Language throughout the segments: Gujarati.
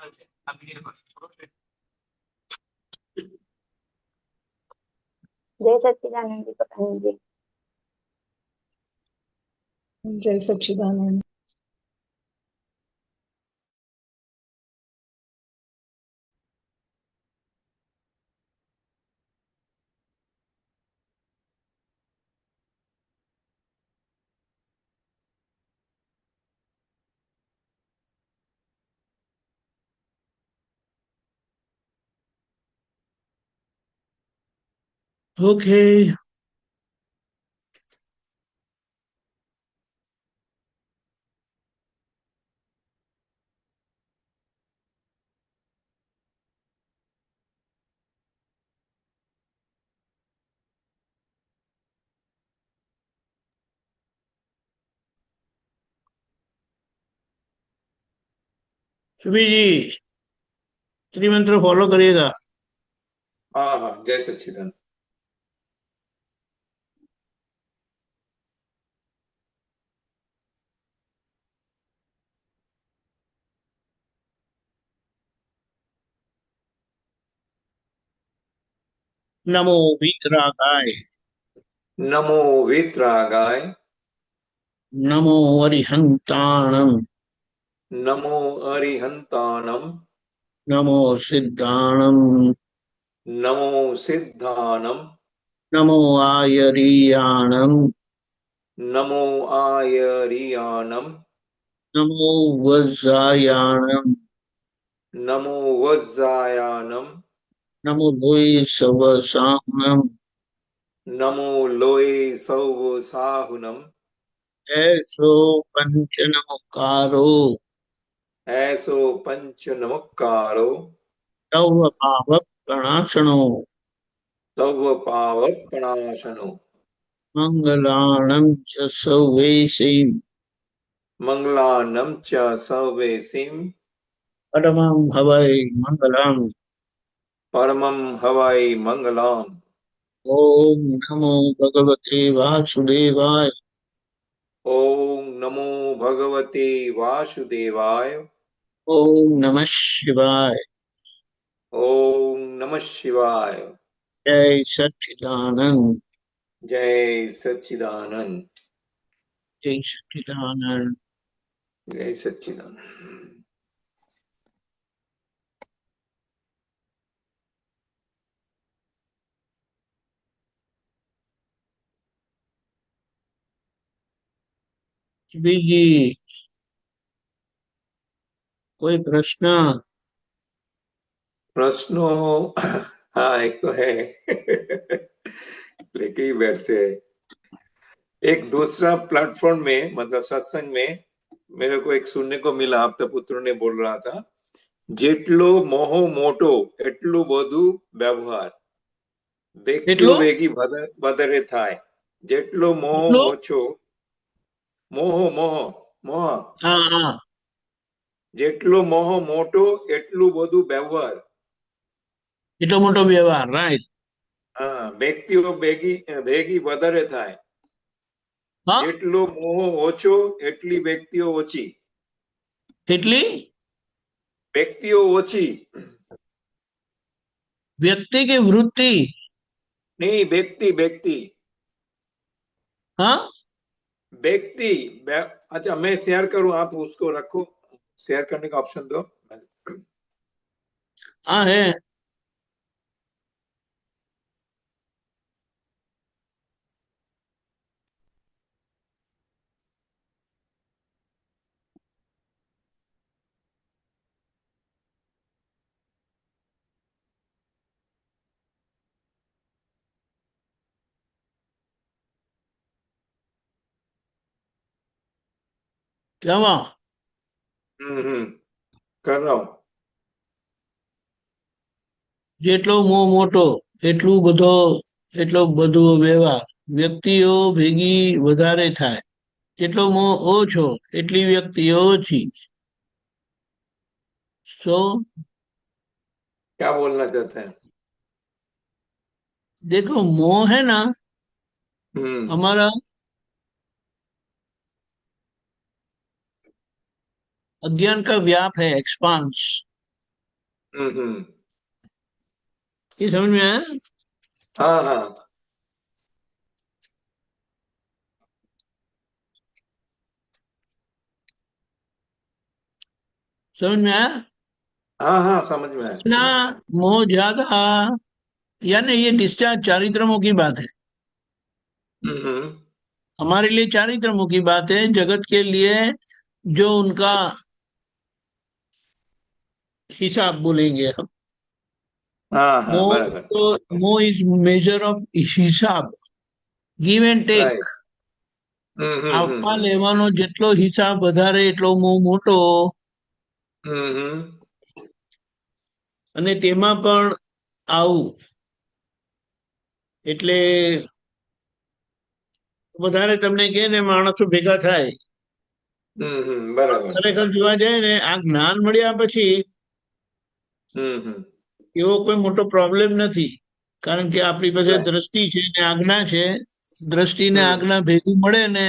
जय सच्चिदानंद जी, पता जी। जय सच्चिदानंद। Okay. सुबी जी त्रिमंत्र फॉलो करिएगा। हाँ हाँ, जय सच्चिदानंद। नमो वीतरागाय, नमो वीतरागाय, नमो अरिहंताणम, नमो अरिहंताणम, नमो सिद्धाणम, नमो सिद्धानम, नमो आयरियाणम, नमो आयरियाणम, नमो वज्रायाणम, नमो वज्रायाणम, नमो लोय सवसाहनम, नमो लोय सौव साहुनम, ऐसो पंच नमकारो, ऐसो पंच नमक्कारो, तव पाप प्रणाशनो, तव पावक प्रणाशनो, मंगलाणं च सवेशिं, मंगलानम च सर्वेसिम, परमं हवै मंगलम्। परमं हवै मंगलम। ओम नमो भगवते वासुदेवाय, ओम नमो भगवते वासुदेवाय, ओम नमः शिवाय। ओम नमः शिवाय। जय सच्चिदानंद, जय सच्चिदानंद, जय सच्चिदानंद। जय सच्चिदानंद। जी जी, कोई प्रश्न? प्रश्नों, हाँ एक तो है। लेके ही बैठते हैं। एक दूसरा प्लेटफॉर्म में, मतलब सत्संग में मेरे को एक सुनने को मिला, आप तो पुत्र ने बोल रहा था, जेटलो मोह मोटो एटलू बधु व्यवहार, કેટલો વ્યક્તિઓ ભેગી વધારે થાય, જેટલો મોહ કેટલો? ઓછો, મોહ મોહ મોહ હા હા, જેટલો મોહ મોટો એટલું બધું વ્યવહાર. એટલો મોટો વ્યવહાર, રાઈટ? હા, વ્યક્તિઓ ભેગી ભેગી વધારે થાય, હા, જેટલો મોહ ઓછો એટલી વ્યક્તિઓ ઓછી. કેટલી વ્યક્તિઓ ઓછી, વ્યક્તિ કે વૃત્તિ? नहीं व्यक्ति व्यक्ति हाँ व्यक्ति। अच्छा मैं शेयर करूं, आप उसको रखो, शेयर करने का ऑप्शन दो। हाँ है। કેમાં? कर रहा हूं। જેટલો મોહ મોટો એટલો બધો વ્યવહાર, વ્યક્તિઓ ભેગી વધારે થાય, જેટલો મોહ ઓછો એટલી વ્યક્તિઓ ઓછી। सो क्या बोलना चाहते हैं? देखो, मोह है ना, हमारा अज्ञान का व्याप है, एक्सपांस। ये समझ में आया? हाँ हाँ समझ में आया? हाँ हाँ समझ में आया। ना मोह ज्यादा, यानी ये डिस्चार्ज चारित्र्यों की बात है। हम्म हमारे लिए चारित्र्यों की बात है, जगत के लिए जो उनका हिसाब बोलेंगे हम। हाँ हाँ मोह बराबर। तो मोह इज मेजर ऑफ हिसाब, ગીવ એન્ડ ટેક. રાઈટ આપવા લેવાનો જેટલો હિસાબ વધારે એટલો મોહ મોટો, હમ અને તેમાં પણ આવું એટલે વધારે તમને કે ને માણસો ભેગા થાય. બરાબર. ખરેખર જોવા જાય ને આ જ્ઞાન મળ્યા પછી હમ એવો કોઈ મોટો પ્રોબ્લેમ નથી, કારણ કે આપણી પાસે Right. દ્રષ્ટિ છે ને આજ્ઞા છે. દ્રષ્ટિ ને હમ આજ્ઞા ભેગું મળે ને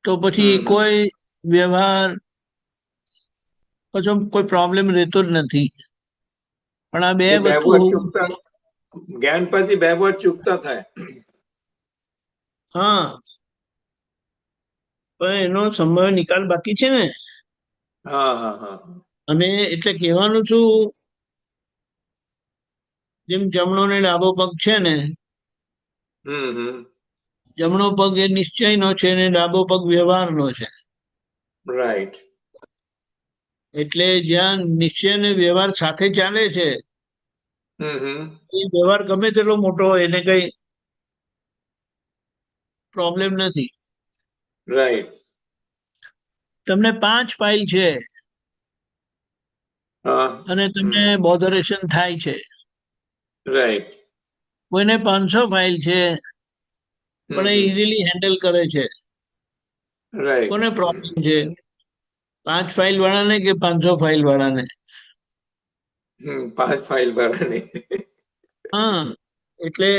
તો પછી હમ કોઈ વ્યવહાર પછી કોઈ પ્રોબ્લેમ રહેતો જ નથી. પણ આ બે એ વસ્તુ બેવડ હોવું ચૂકતા, જોઈએ. જ્ઞાન પછી બેવડ ચૂકતા થાય. હા, પણ એનો સંભવ નિકાલ બાકી છે ને. હા હા હા અને એટલે કહેવાનું છું, જેમ જમણો ને ડાબો પગ છે ને, હમ જમણો પગ એ નિશ્ચયનો છે ને ડાબો પગ વ્યવહારનો છે. રાઈટ. એટલે જ્યાં નિશ્ચય ને વ્યવહાર સાથે ચાલે છે, હમ એ વ્યવહાર ગમે તેટલો મોટો હોય એને કઈ પ્રોબ્લેમ નથી. રાઈટ. તમને 5 ફાઇલ છે હા અને તમને બોધરેશન થાય છે. રાઈટ. કોઈને 500 ફાઇલ છે પણ એ હમ ઇઝીલી હેન્ડલ કરે છે. રાઈટ. કોને પ્રોબ્લેમ છે? 5 ફાઇલ વાળાને કે 500 ફાઇલ વાળાને? 5 ફાઇલ ભરવાની. હા, એટલે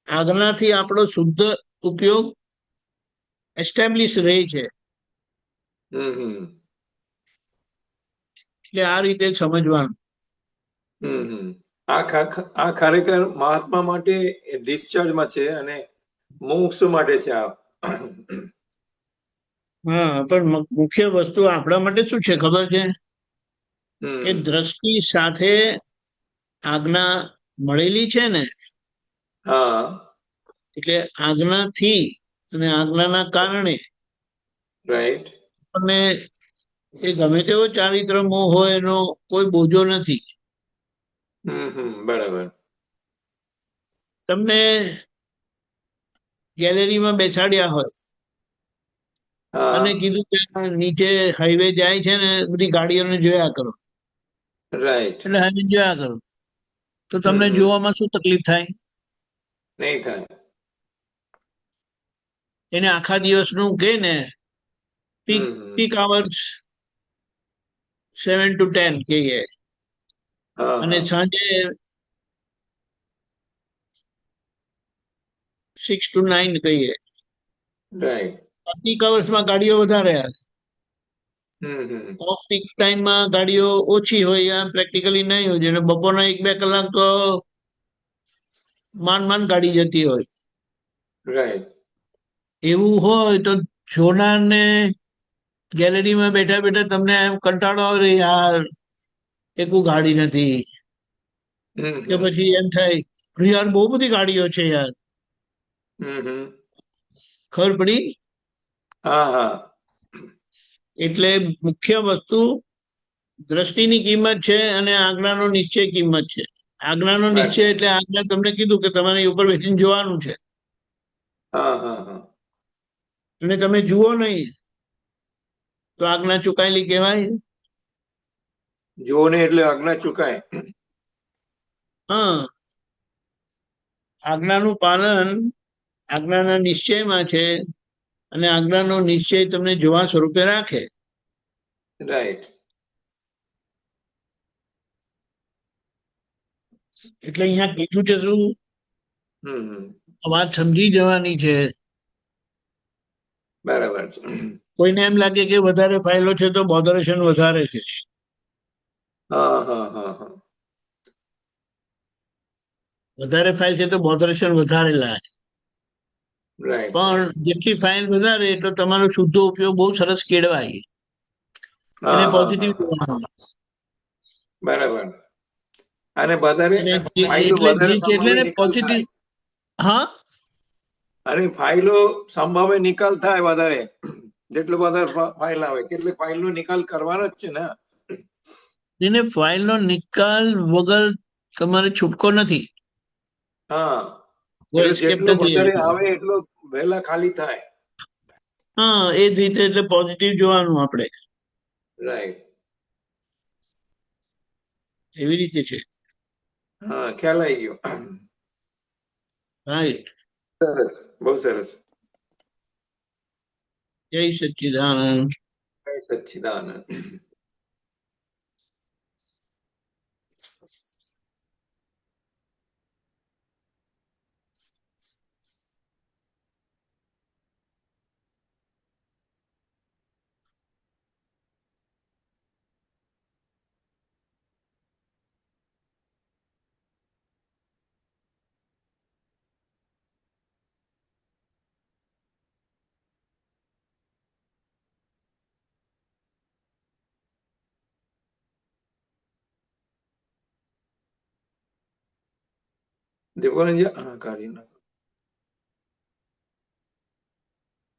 આજ્ઞાથી આપણો શુદ્ધ ઉપયોગ એસ્ટાબ્લિશ રહે છે. હમ એટલે આ રીતે સમજવાનું. હમ આ ખરેખર મહાત્મા માટે ડિસ્ચાર્જમાં છે અને મુમુક્ષુ માટે છે આ. હા, પણ મુખ્ય વસ્તુ આપણા માટે શું છે ખબર છે? કે હમ દ્રષ્ટિ સાથે આજ્ઞા મળેલી છે ને, હા એટલે આજ્ઞાથી અને આજ્ઞાના કારણે રાઈટ. આપણને એ ગમે તેવો ચારિત્ર મોહ હોય એનો કોઈ બોજો નથી. બરાબર. તમને ગેલેરીમાં બેસાડ્યા હોય હા અને કીધું કે નીચે હાઈવે જાય છે ને બધી ગાડીઓને જોયા કરો, રાઈટ. એટલે હાઈવે જોયા કરો, તો તમને જોવામાં શું તકલીફ થાય? નહીં થાય. એને આખા દિવસનું કે ને peak hmm peak hours 7 to 10 કહીએ, હા અને હા સાંજે 6 to 9 કહીએ. રાઈટ. પીક અવર્સમાં ગાડીઓ વધારે આવે, હમ ઓફ પીક ટાઈમમાં ગાડીઓ ઓછી હોય, યા પ્રેક્ટિકલી નહીં હોય. અને બપોરના 1-2 કલાક તો માંડ ગાડી જતી હોય. રાઈટ. એવું હોય તો જોનારને ગેલેરીમાં બેઠા બેઠા તમને એમ કંટાળો આવે, યાર એકું ગાડી નથી, કે હમ પછી એમ થાય યાર બહુ બધી ગાડીઓ છે યાર. હમ ખબર પડી? હા હા એટલે મુખ્ય વસ્તુ દ્રષ્ટિની કિંમત છે અને આજ્ઞાનો નિશ્ચય કિંમત છે. આજ્ઞાનો નિશ્ચય એટલે આજ્ઞા તમને કીધું કે તમારે ઉપર બેસીને જોવાનું છે, હા હા હા અને તમે જુઓ નહીં તો આજ્ઞા ચુકાયેલી કહેવાય. જુઓ ને એટલે આજ્ઞા ચુકાય. હા, આજ્ઞાનું પાલન આજ્ઞાના નિશ્ચયમાં છે, અને આજ્ઞાનો નિશ્ચય તમને જોવા સ્વરૂપે રાખે. રાઈટ. એટલે અહીંયા કીધું છે શું? હમ વાત સમજી જવાની છે. બરાબર છે. કોઈને એમ લાગે કે વધારે ફાઇલો છે તો બોધરેશન વધારે છે. હા હા હા હા વધારે ફાઇલ છે તો બોધરેશન વધારે લાગે, રાઈટ પણ જેટલી ફાઇલ વધારે એટલો તમારો શુદ્ધ ઉપયોગ બહુ સરસ કેળવાય. હા એને હા પોઝિટિવ હા જોવાનું. બરાબર. અને વધારે ફાઇલો એટલે વધારે એટલે સંભાવે ને નિકાલ પોઝિટિવ. થાય, હા, અને ફાઇલો સંભાવે નિકાલ થાય વધારે, જેટલો વધારે ફાઇલ આવે કેટલી ફાઇલનો નિકાલ કરવાનો જ છે ને. એને ફાઇલનો નિકાલ વગર તમારે છૂટકો નથી, હા, કોઈ એટલે એસ્કેપ જેટલો નથી વધારે એવી. આવે એટલો વહેલા ખાલી થાય. હા, એ જ રીતે એટલે પોઝિટિવ જોવાનું આપણે, રાઈટ. એવી રીતે છે. હા, ખ્યાલ આવી ગયો. રાઈટ. સરસ, બહુ સરસ. જય સચ્ચિદાનંદ. જય સચ્ચિદાનંદ. દેવાનંદ, હા કાઢી નાખો.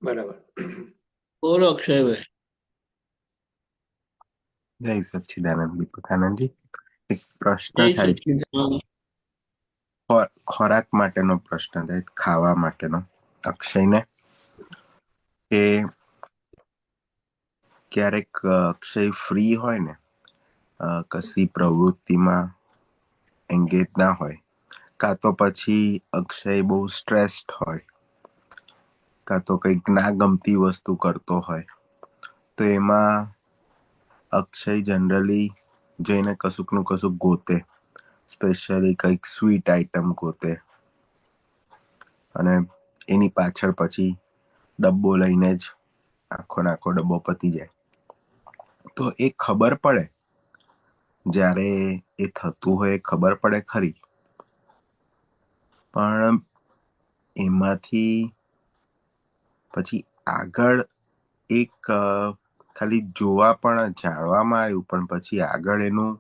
બરાબર. બોલો અક્ષયભાઈ. જય સચ્ચિદાનંદ દીપકાનંદજી. એક પ્રશ્ન જય થાય છે, સચ્ચિદાનંદ. ખોરાક માટેનો પ્રશ્ન થાય, ખાવા માટેનો અક્ષયને, કે ક્યારેક અક્ષય ફ્રી હોય ને, કશી પ્રવૃત્તિમાં એંગેજ ના હોય, કાં તો પછી અક્ષય બહુ સ્ટ્રેસ્ડ હોય, કાં તો કંઈક ના ગમતી વસ્તુ કરતો હોય, તો એમાં અક્ષય જનરલી જઈને કશુંક નું કશુંક ગોતે, સ્પેશિયલી કંઈક સ્વીટ આઈટમ ગોતે, અને એની પાછળ પછી ડબ્બો લઈને જ આખો ડબ્બો પતી જાય. તો એ ખબર પડે, જ્યારે એ થતું હોય એ ખબર પડે ખરી, પણ એમાંથી પછી આગળ એક ખાલી જોવા પણ જાણવામાં આવ્યું, પણ પછી આગળ એનું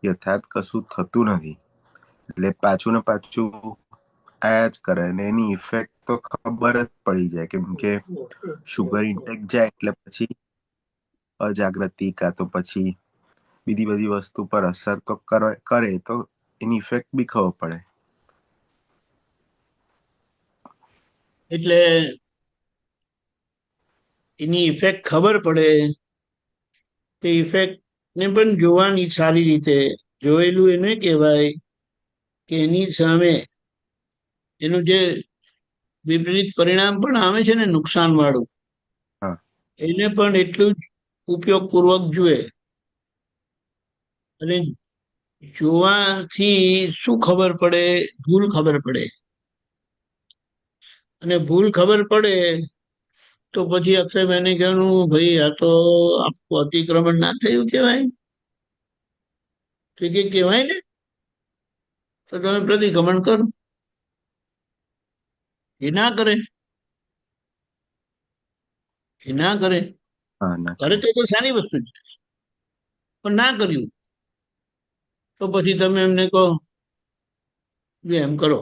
યથાર્થ કશું થતું નથી, એટલે પાછું ને પાછું આયા જ કરે, અને એની ઇફેક્ટ તો ખબર જ પડી જાય, કેમ કે શુગર ઇન્ટેક જાય એટલે પછી અજાગૃતિ કાં તો પછી બીજી બધી વસ્તુ પર અસર તો કરે, તો એની ઇફેક્ટ બી ખબર પડે. એટલે એની ઇફેક્ટ ખબર પડે, તે ઇફેક્ટ ને પણ જોવાની સારી રીતે. જોયેલું એને કહેવાય કે એની સામે એનું જે વિપરીત પરિણામ પણ આવે છે ને, નુકસાન વાળું, હા, એને પણ એટલું જ ઉપયોગપૂર્વક જુએ. અને જોવાથી શું ખબર પડે? ભૂલ ખબર પડે. અને ભૂલ ખબર પડે તો પછી અક્ષયભાઈને કહેવાનું, ભાઈ આ તો આખું અતિક્રમણ ના થયું કહેવાય, તો કે કહેવાય ને, તો તમે પ્રતિક્રમણ કરો. એ ના કરે, એ ના કરે, હા, ના કરે તો સારી વસ્તુ છે, પણ ના કર્યું તો પછી તમે એમને કહો જે એમ કરો,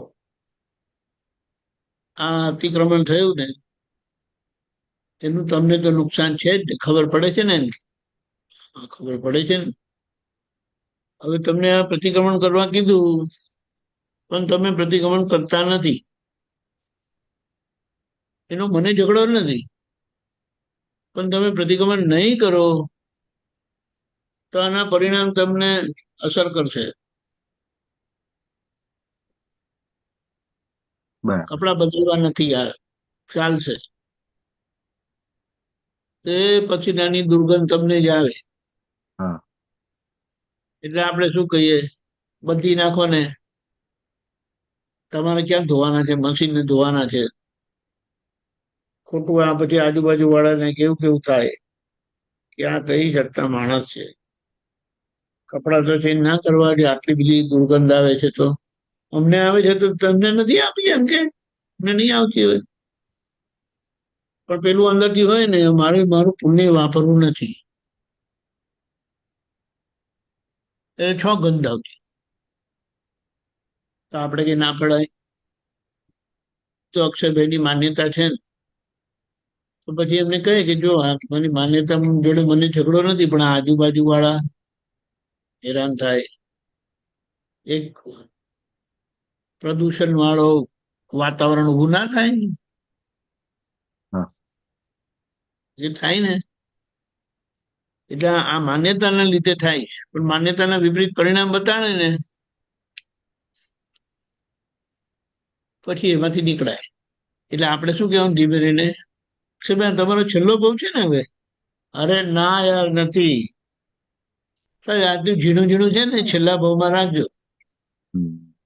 આ અતિક્રમણ થયું ને એનું તમને તો નુકસાન છે જ, ખબર પડે છે ને, ખબર પડે છે ને. હવે તમને આ પ્રતિક્રમણ કરવા કીધું, પણ તમે પ્રતિક્રમણ કરતા નથી, એનો મને ઝઘડો નથી, પણ તમે પ્રતિક્રમણ નહીં કરો તો આના પરિણામ તમને અસર કરશે. બરાબર. કપડા બદલવા નથી, યાર ચાલશે, તે પછી નાની દુર્ગંધ તમને જ આવે. હા, એટલે આપણે શું કહીએ, બદલી નાખો ને, તમારે ક્યાં ધોવાના છે, મશીનને ધોવાના છે. ખોટું આ પછી આજુબાજુ વાળાને કેવું કેવું થાય કે આ કઈ જાતના માણસ છે, કપડા તો ચેન્જ ના કરવા દે, આટલી બધી દુર્ગંધ આવે છે તો અમને આવે છે તો તમને નથી આવતી, એમ કે અમને નહીં આવતી હોય. પણ પેલું અંદરથી હોય ને, મારું પુણ્ય વાપરવું નથી, એટલે છ ગંધ આવતી. તો આપણે કે ના પડાય, તો અક્ષરભાઈની માન્યતા છે ને. તો પછી એમને કહે કે જો આ મને માન્યતા જોડે મને ઝઘડો નથી, પણ આ આજુબાજુ વાળા હેરાન થાય. એક પ્રદૂષણ વાળો વાતાવરણ ઊભું ના થાય ને? હા. એ થાય ને, એટલે આ માન્યતાના લીધે થાય છે. પણ માન્યતાના વિપરીત પરિણામ બતાડે ને, પછી એમાંથી નીકળાય. એટલે આપણે શું કહેવાનું ધીમે રહીને, કે ભાઈ તમારો છેલ્લો બહુ છે ને હવે? અરે ના યાર, નથી. આટલું ઝીણું ઝીણું છે ને, છેલ્લા ભાવમાં રાખજો.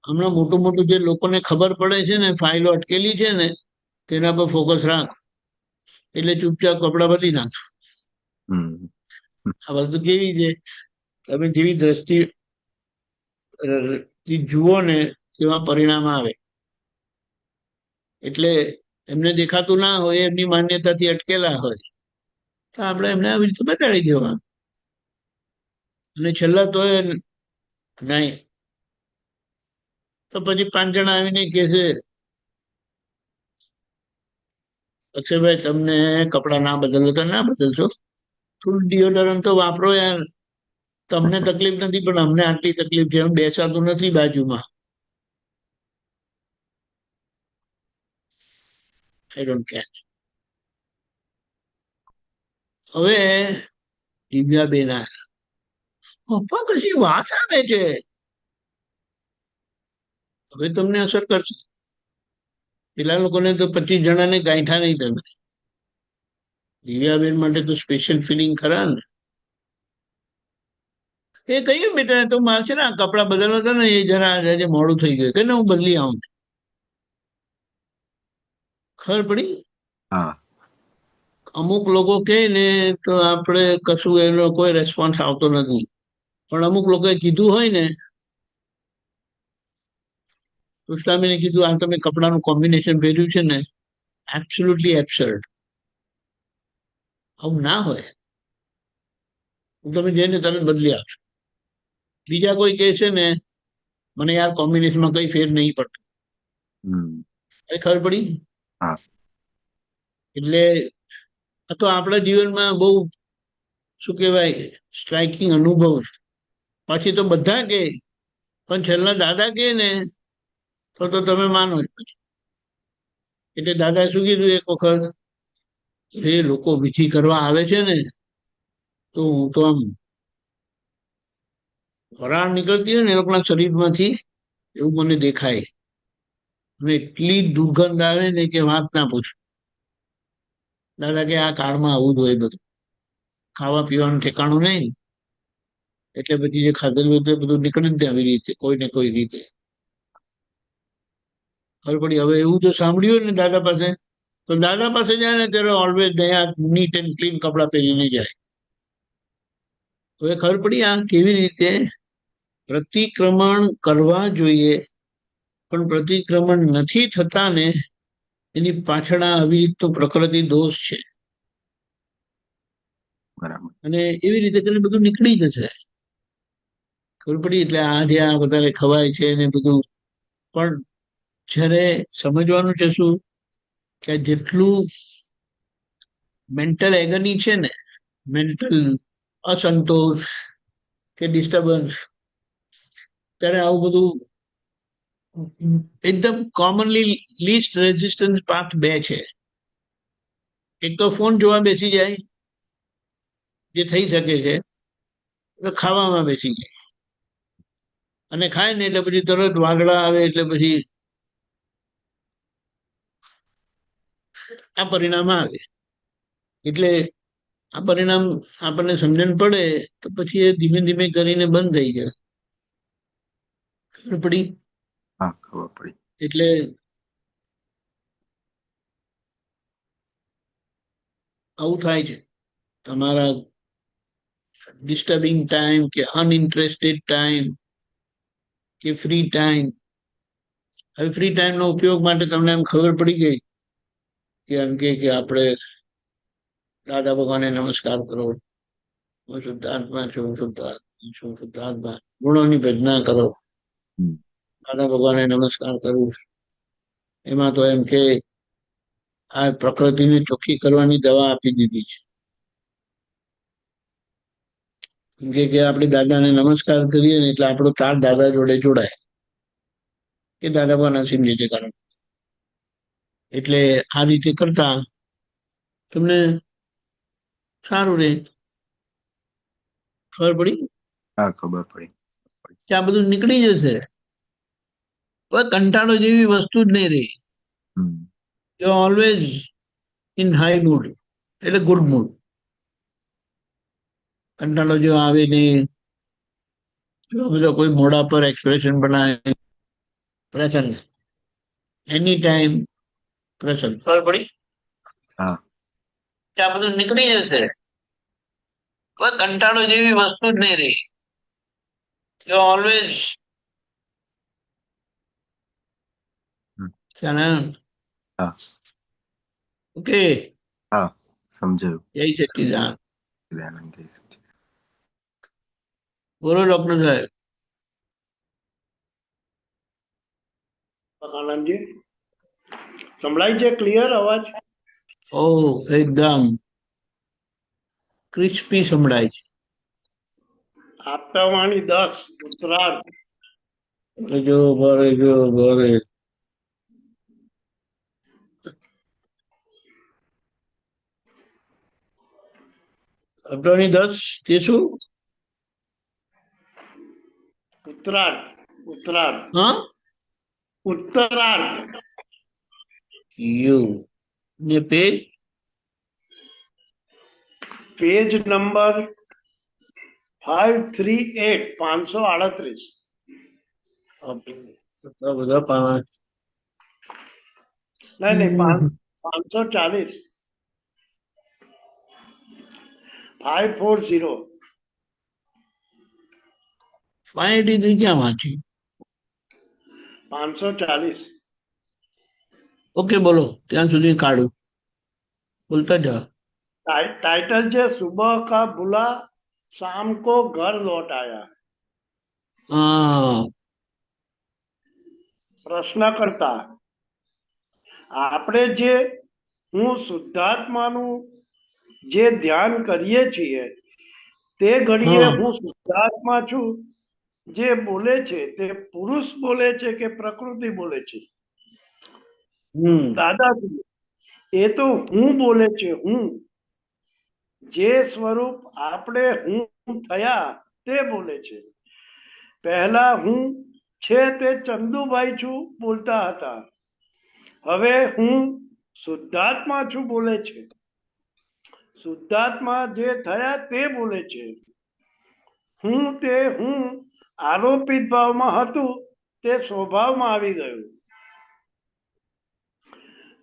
હમણાં મોટું મોટું જે લોકોને ખબર પડે છે ને, ફાઇલો અટકેલી છે ને, તેના પર ફોકસ રાખ. એટલે ચૂપચાપ કપડા બદલી નાખ. આ વસ્તુ કેવી છે, તમે જેવી દ્રષ્ટિ જુઓ ને તેવા પરિણામ આવે. એટલે એમને દેખાતું ના હોય, એમની માન્યતાથી અટકેલા હોય, તો આપણે એમને આવી રીતે બતાડી દેવા. અને છેલ્લા તો એ નહીં, તો પછી 5 જણા આવીને કહેશે અક્ષયભાઈ તમને કપડા ના બદલો તો ના બદલશો, થોડું ડિયોડરન્ટ તો વાપરો યાર. તમને તકલીફ નથી પણ અમને આટલી તકલીફ છે, બેસાતું નથી બાજુમાં. I don't care. હવે દિવ્યાબેન પપ્પા કશી વાત આવે છે, હવે તમને અસર કરશે. પેલા લોકોને તો 25 જણાને ગાંઠા નહીં તમે. દિવ્યાબેન માટે તો સ્પેશિયલ ફિલિંગ ખરા ને. એ કહ્યું બેટા તો મારે છે ને આ કપડા બદલવા હતા ને, એ જરા આજે મોડું થઈ ગયું, કે ને હું બદલી આવું. ખબર પડી? હા. અમુક લોકો કહે ને તો આપણે કશું એનો કોઈ રેસ્પોન્સ આવતો નથી, પણ અમુક લોકોએ કીધું હોય ને, કૃષ્ણાબેને કીધું આ તમે કપડાનું કોમ્બિનેશન પહેર્યું છે ને, એબ્સોલ્યુટલી એબ્સર્ડ. આવું ના હોય. તમે જઈને તરત બદલી આવશો. બીજા કોઈ કહે છે ને મને યાર કોમ્બિનેશનમાં કઈ ફેર નહીં પડતું, એ ખબર પડી? હા. એટલે આ તો આપણા જીવનમાં બહુ શું કહેવાય સ્ટ્રાઇકિંગ અનુભવ છે. પછી તો બધા કે, પણ છેલ્લા દાદા કે ને તો તમે માનો જ પછી. એટલે દાદા શું કીધું એક વખત, એ લોકો વિધિ કરવા આવે છે ને, તો હું તો આમ વરાળ નીકળતી હોય ને એ લોકોના શરીરમાંથી, એવું મને દેખાય. અને એટલી દુર્ગંધ આવે ને કે વાત ના પૂછ. દાદા કે આ કાળમાં આવું જ હોય બધું, ખાવા પીવાનું ઠેકાણું નહીં, એટલે પછી જે ખાધેલું હોય તે બધું નીકળી જ આવી રીતે કોઈ ને કોઈ રીતે. ખબર પડી? હવે એવું જો સાંભળ્યું હોય ને દાદા પાસે, તો દાદા પાસે જાય ને ત્યારે ઓલવેઝ નયા નીટ એન્ડ ક્લીન કપડા પહેરીને જાય. હવે ખબર પડી આ કેવી રીતે પ્રતિક્રમણ કરવા જોઈએ, પણ પ્રતિક્રમણ નથી થતા ને, એની પાછળ આવી રીતનો પ્રકૃતિ દોષ છે. બરાબર. અને એવી રીતે કરીને બધું નીકળી જશે. ખબર પડી? એટલે આ જે આ વધારે ખવાય છે ને બધું, પણ જ્યારે સમજવાનું છે શું, કે જેટલું મેન્ટલ એગની છે ને, મેન્ટલ અસંતોષ કે ડિસ્ટર્બન્સ, ત્યારે આવું બધું એકદમ કોમનલી લીસ્ટ રેઝિસ્ટન્સ પાથ 2 છે. એક તો ફોન જોવા બેસી જાય, જે થઈ શકે છે, તો ખાવામાં બેસી જાય, અને ખાય ને એટલે પછી તરત વાગડા આવે, એટલે પછી આ પરિણામ આવે. એટલે આ પરિણામ આપણને સમજણ પડે તો પછી એ ધીમે ધીમે કરીને બંધ થઈ જાય. ખબર પડી? હા, ખબર પડી. એટલે આવું થાય છે તમારા ડિસ્ટર્બિંગ ટાઈમ કે અનઇન્ટરેસ્ટેડ ટાઈમ કે ફ્રી ટાઈમ, હવે ફ્રી ટાઈમનો ઉપયોગ માટે તમને એમ ખબર પડી ગઈ કે એમ કે આપણે દાદા ભગવાનને નમસ્કાર કરો, હું શુદ્ધાત્મા છું, શુદ્ધાત્મા છું, શુદ્ધાત્મા, ગુણોની ભજના કરો, હમ. દાદા ભગવાનને નમસ્કાર કરું. એમાં તો એમ કે આ પ્રકૃતિને ચોખ્ખી કરવાની દવા આપી દીધી છે. એમ કે આપણે દાદાને નમસ્કાર કરીએ ને એટલે આપણો તાર દાદા જોડે જોડાય કે દાદા ભગવાન અસીમ રીતે કારણ. એટલે આ રીતે કરતા તમને સારું રહે. ખબર પડી હા, ખબર પડી. કે આ બધું નીકળી જશે. પણ કંટાળો જેવી વસ્તુ જ નહીં રહી. Hmm. You always in high mood, એટલે ગુડ મૂડ. કંટાળો જો આવે નહીં, જો બધો કોઈ મોઢા પર એક્સપ્રેશન બનાવે, પ્રસન્ન, એની ટાઈમ પ્રસન્ન. ખબર પડી હા. કે આ બધું નીકળી જશે. પણ કંટાળો જેવી વસ્તુ જ નહીં રહી. યુ ઓલવેઝ હમ. હા. ઓકે. હા, સમજાયું. જય સચ્ચિદાનંદ. સચ્ચિદાનંદ, જય સચ્ચિદાનંદ. બોલો ડોક્ટર સાહેબ. આનંદજી સંભળાય છે? ક્લિયર અવાજ? ઓ એકદમ ક્રિસ્પી સંભળાય છે. આપતાવાણી 10 ઉત્તરાર્ધ. જો ભરે જો ભરે. અઢારની 10 તે શું? ઉત્તરાર્ધ. ઉત્તરાર્ધ. હા, ઉત્તરાર્ધ. યુ ને પેજ પેજ નંબર 538 538. એટલા બધા પાના. નહીં 540 540. 583 ક્યાં વાંચી? 540. ઓકે બોલો, ત્યાં સુધી કાઢું, બોલતા જાઓ. टाइटल છે सुबह का बुला शाम को घर लौट आया. હા, પ્રશ્ન કરતા આપણે જે હું શુદ્ધાત્માનું જે ધ્યાન કરીએ છીએ તે ઘડીએ હા. હું શુદ્ધાત્મા છું જે બોલે છે તે પુરુષ બોલે છે કે પ્રકૃતિ બોલે છે? દાદાજી, એ તો હું બોલે છે. હું જે સ્વરૂપ આપણે હું થયા તે બોલે છે. પહેલા હું છે તે ચંદુભાઈ છું બોલતા હતા. હવે હું શુદ્ધાત્મા છું બોલે છે. શુદ્ધાત્મા જે થયા તે બોલે છે. હું તે હું આરોપિત ભાવમાં હતું તે સ્વભાવમાં આવી ગયું.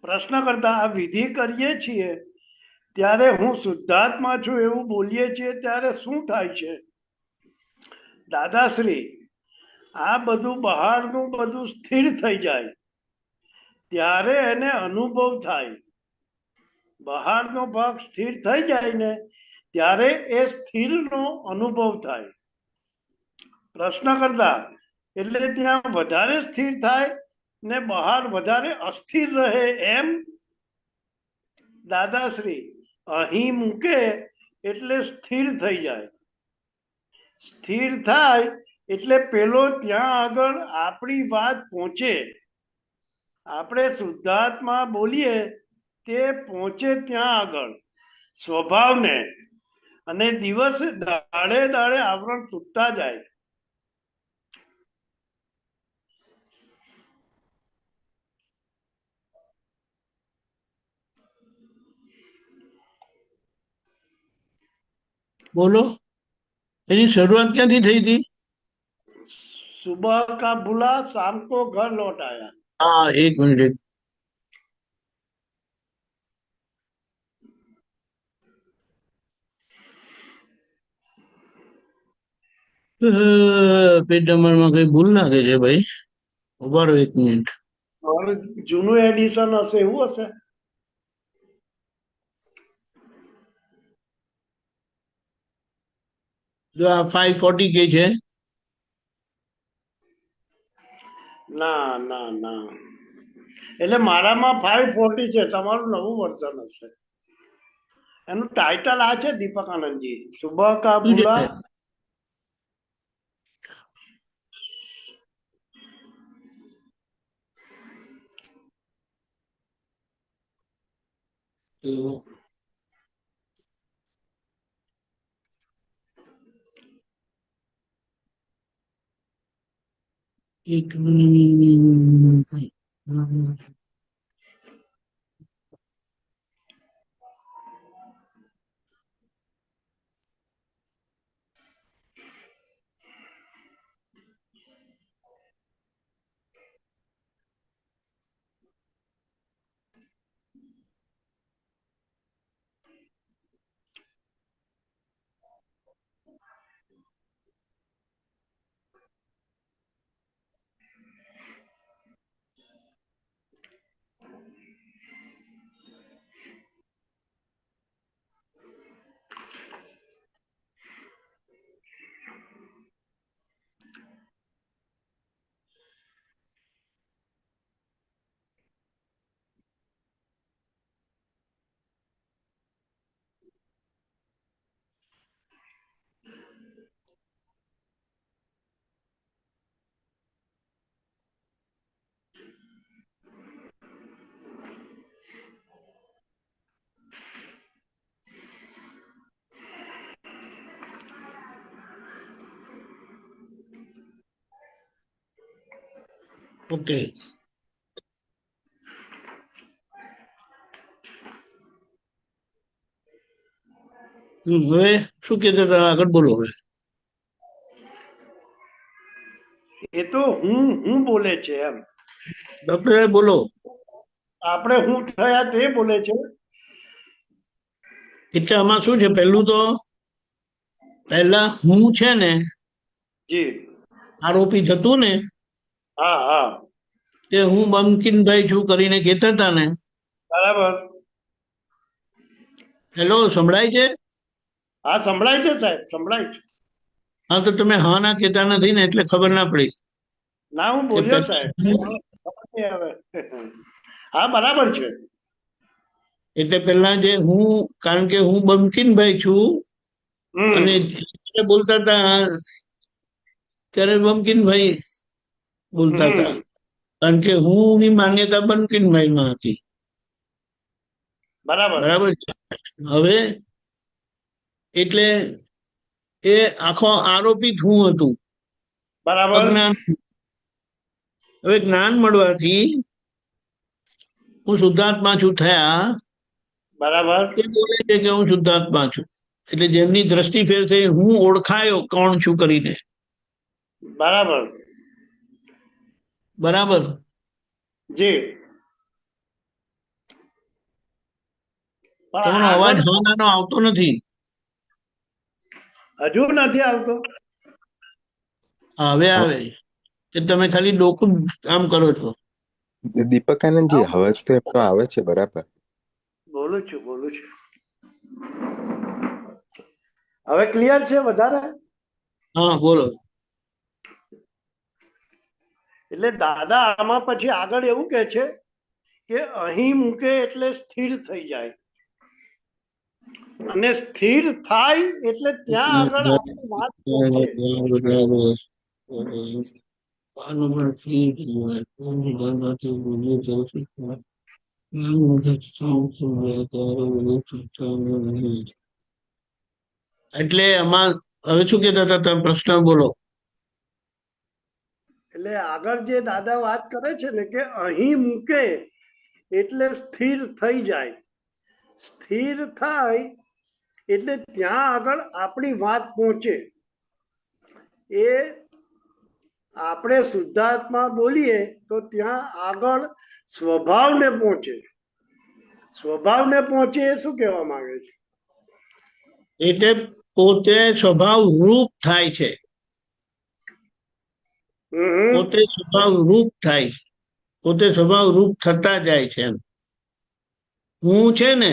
પ્રશ્ન કરતા આ વિધિ કરીએ છીએ ત્યારે હું શુદ્ધાત્મા છું એવું બોલીએ છીએ ત્યારે શું થાય છે? દાદાશ્રી, આ બધું બહારનું બધું સ્થિર થઈ જાય ત્યારે એને અનુભવ થાય. બહારનો ભાગ સ્થિર થઈ જાય ને ત્યારે એ સ્થિરનો અનુભવ થાય. પ્રશ્ન કરતા એટલે ત્યાં વધારે સ્થિર થાય ને બહાર વધારે અસ્થિર રહે એમ? દાદાશ્રી, અહીં મૂકે એટલે સ્થિર થઈ જાય. સ્થિર થાય એટલે પેલો ત્યાં આગળ આપણી વાત પહોંચે. આપણે શુદ્ધાત્મા બોલીએ તે પહોંચે ત્યાં આગળ સ્વભાવને, અને દિવસ દાડે દાડે આવરણ તૂટતા જાય. બોલો, એની શરૂઆત ક્યાંથી થઈ હતી? सुबह का बुला शाम को घर लौट आया. હા, એક મિનિટ. પેટ નંબરમાં કઈ ભૂલ ના થઈ છે ભાઈ. ઉભા રહો એક મિનિટ. મારું જૂનું એડિશન હશે એવું હશે. જો આ 540 કે છે. ના ના ના, એટલે મારામાં 540 છે, તમારું નવું વર્ઝન હશે. એનું ટાઇટલ આ છે દીપક આનંદજી, સુબહ કા શું છે બુલા. તો એક મિનિટ. ઓકે, હવે શું કહેતા હતા આગળ બોલો. હવે એ તો હું બોલે છે એમ, ડોક્ટર બોલો. આપણે હું થયા તે બોલે છે. એટલે આમાં શું છે, પહેલા હું છે ને જી, આરોપી થતું ને, હા હા, તે હું બમકીનભાઈ છું કરીને કહેતા હતા ને. બરાબર. હેલો, સંભળાય છે? હા સંભળાય છે સાહેબ, સંભળાય છે. હા, તો તમે હા ના કહેતા નથી ને, એટલે ખબર ના પડી ના હું કે બોલ્યો સાહેબ, ખબર નહીં હવે. હા બરાબર છે. એટલે પહેલા જે હું, કારણ કે હું બમકીનભાઈ છું અને હમ જ્યારે બોલતા હતા ત્યારે બમકીનભાઈ બોલતા હતા, હમ કારણ કે હું ની માન્યતા બમકીનભાઈ માં હતી. બરાબર બરાબર છે. હવે એટલે એ આખો આરોપિત હું હતું, બરાબર. અજ્ઞાન. હવે જ્ઞાન મળવાથી હું શુદ્ધાત્મા છું થયા, બરાબર. એ બોલે છે કે હું શુદ્ધાત્મા છું. એટલે જેમની દ્રષ્ટિ ફેર થઈ, હું ઓળખાયો કોણ છું કરીને. બરાબર. બરાબર. જી. પણ તમારો અવાજ આગળ હા નાનો આવતો નથી. હજુ નથી આવતો. હવે આવે કે તમે ખાલી ડોકું કામ કરો છો. દીપકાનંદજી, હવે તો એમનો આવે છે બરાબર. બોલું છું. હવે ક્લિયર છે વધારે? હા બોલો. એટલે દાદા આમાં પછી આગળ એવું કે છે કે અહીં મૂકે એટલે સ્થિર થઈ જાય, અને સ્થિર થાય એટલે ત્યાં આગળ આપણી વાત પહોંચે. એટલે આમાં હવે શું કહેતા હતા તમે? પ્રશ્ન બોલો. એટલે આગળ જે દાદા વાત કરે છે ને કે અહીં મૂકે એટલે સ્થિર થઈ જાય, સ્થિર થાય એટલે ત્યાં આગળ આપણી વાત પહોંચે. એ આપણે શુદ્ધાત્મા બોલીએ તો ત્યાં આગળ સ્વભાવને પહોંચે. સ્વભાવને પહોંચે એ શું કહેવા માંગે છે? એટલે પોતે સ્વભાવ રૂપ થાય છે. હમ પોતે સ્વભાવ રૂપ થાય. પોતે સ્વભાવ રૂપ થતા જાય છે એમ. હું છે ને,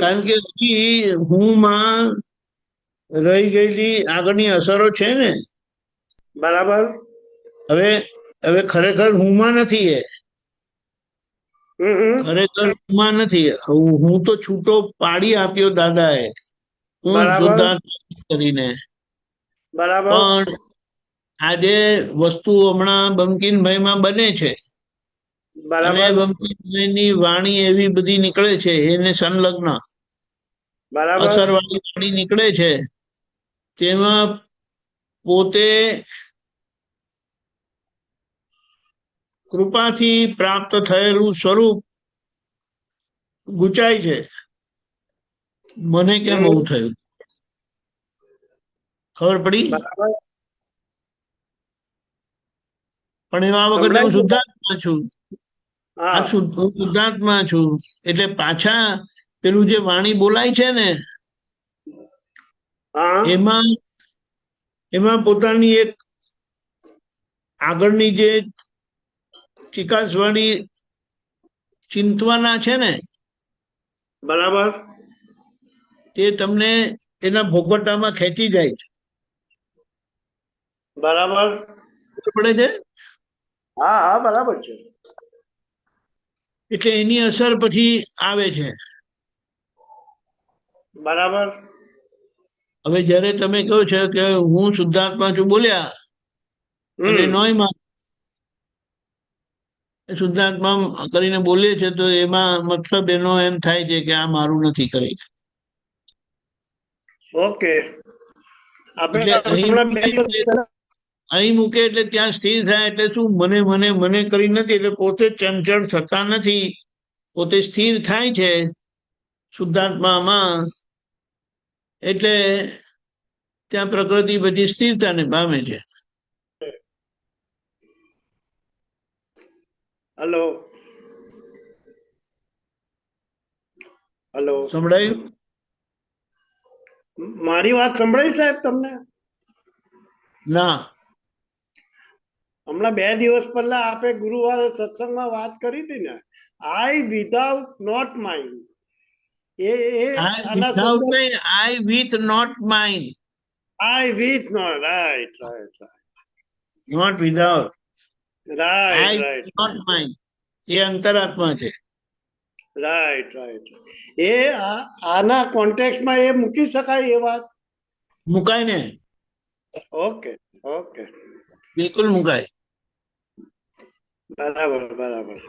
કારણ કે હજી હુંમાં રહી ગયેલી આગળની અસરો છે ને, બરાબર. હવે હવે ખરેખર હુંમાં નથી એ, ખરેખર હુંમાં નથી. હું તો છૂટો પાડી આપ્યો દાદાએ, હું બરાબર. શુદ્ધાત્મા કરીને. બરાબર. પણ આજે વસ્તુ હમણાં બંકિમભાઈમાં બને છે, અને બરાબર. બંકિમભાઈની વાણી એવી બધી નીકળે છે, એને સંલગ્ન બરાબર. અસરવાળી વાણી નીકળે છે, તેમાં પોતે કૃપાથી પ્રાપ્ત થયેલું સ્વરૂપ ગુચાય છે. મને કેમ આવું થયું? ખબર પડી? બરાબર. પણ એવા વખતે હું સંભળાય છે? શુદ્ધાત્મા છું. હા. હું શુદ્ધાત્મા છું એટલે પાછા પેલું જે વાણી બોલાય છે ને, હા. એમાં એમાં પોતાની એક આગળની જે ચિકાસવાળી ચિંતવાના છે ને, બરાબર. તે તમને એના ભોગવટામાં ખેંચી જાય છે. બરાબર. ખબર પડે છે? હા હા બરાબર છે. એટલે એની અસર પછી આવે છે. બરાબર. હવે જયારે તમે કહો છો કે હું શુદ્ધાત્મા છું બોલ્યા, અને નોયમાં શુદ્ધાત્મા કરીને બોલીએ છે, તો એમાં મતલબ એનો એમ થાય છે કે આ મારું નથી કરી. ઓકે. આપણે એટલે હમણાં બે દિવસ પહેલા અહીં મૂકે એટલે ત્યાં સ્થિર થાય. એટલે શું? મને મને મને કરી નથી, એટલે પોતે ચંચળ થતા નથી, પોતે સ્થિર થાય છે શુદ્ધાત્મામાં. એટલે ત્યાં પ્રકૃતિ બધી સ્થિરતાને પામે છે. હલો હલો સંભળાયું? મારી વાત સંભળાઈ સાહેબ તમને? ના. હમણાં બે દિવસ પહેલા આપે ગુરુવારે સત્સંગમાં વાત કરી હતી ને, આઈ વિધાઉટ નોટ માઇન્ડ. એ આના વિધાઉટ નહીં, I with not mind. I with not. Right right not without. Right I right not mind એ અંતરાત્મા છે. Right right. એ આના કોન્ટેક્સમાં એ મૂકી શકાય એ વાત? મુકાય ને, ઓકે ઓકે. બિલકુલ મુકાય. બરાબર બરાબર.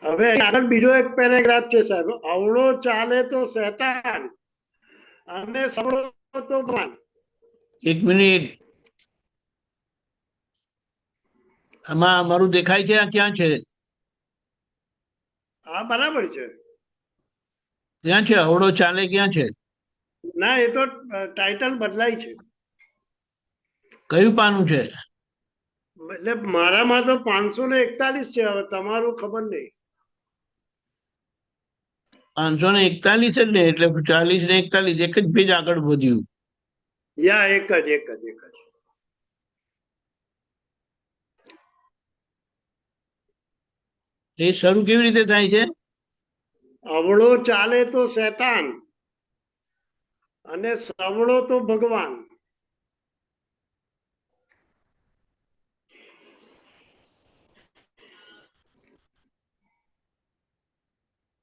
હવે આગળ બીજો એક પેરેગ્રાફ છે સાહેબ. અવળો ચાલે તો શેતાન અને સવળો તો ભગવાન. એક મિનિટ, આમાં અમારું દેખાય છે? આ ક્યાં છે? હા બરાબર છે. ક્યાં છે? અવળો ચાલે ક્યાં છે? ના એ તો ટાઇટલ બદલાય છે. કયું પાનું છે? એટલે મારામાં તો 541 છે. હવે તમારું ખબર નહીં. 541 જ ને, એટલે 40 ને 41 એક જ પેજ આગળ વધ્યું. યા એક જ એક જ એક જ. એ શરૂ કેવી રીતે થાય છે? અવળો ચાલે તો શેતાન અને સવળો તો ભગવાન.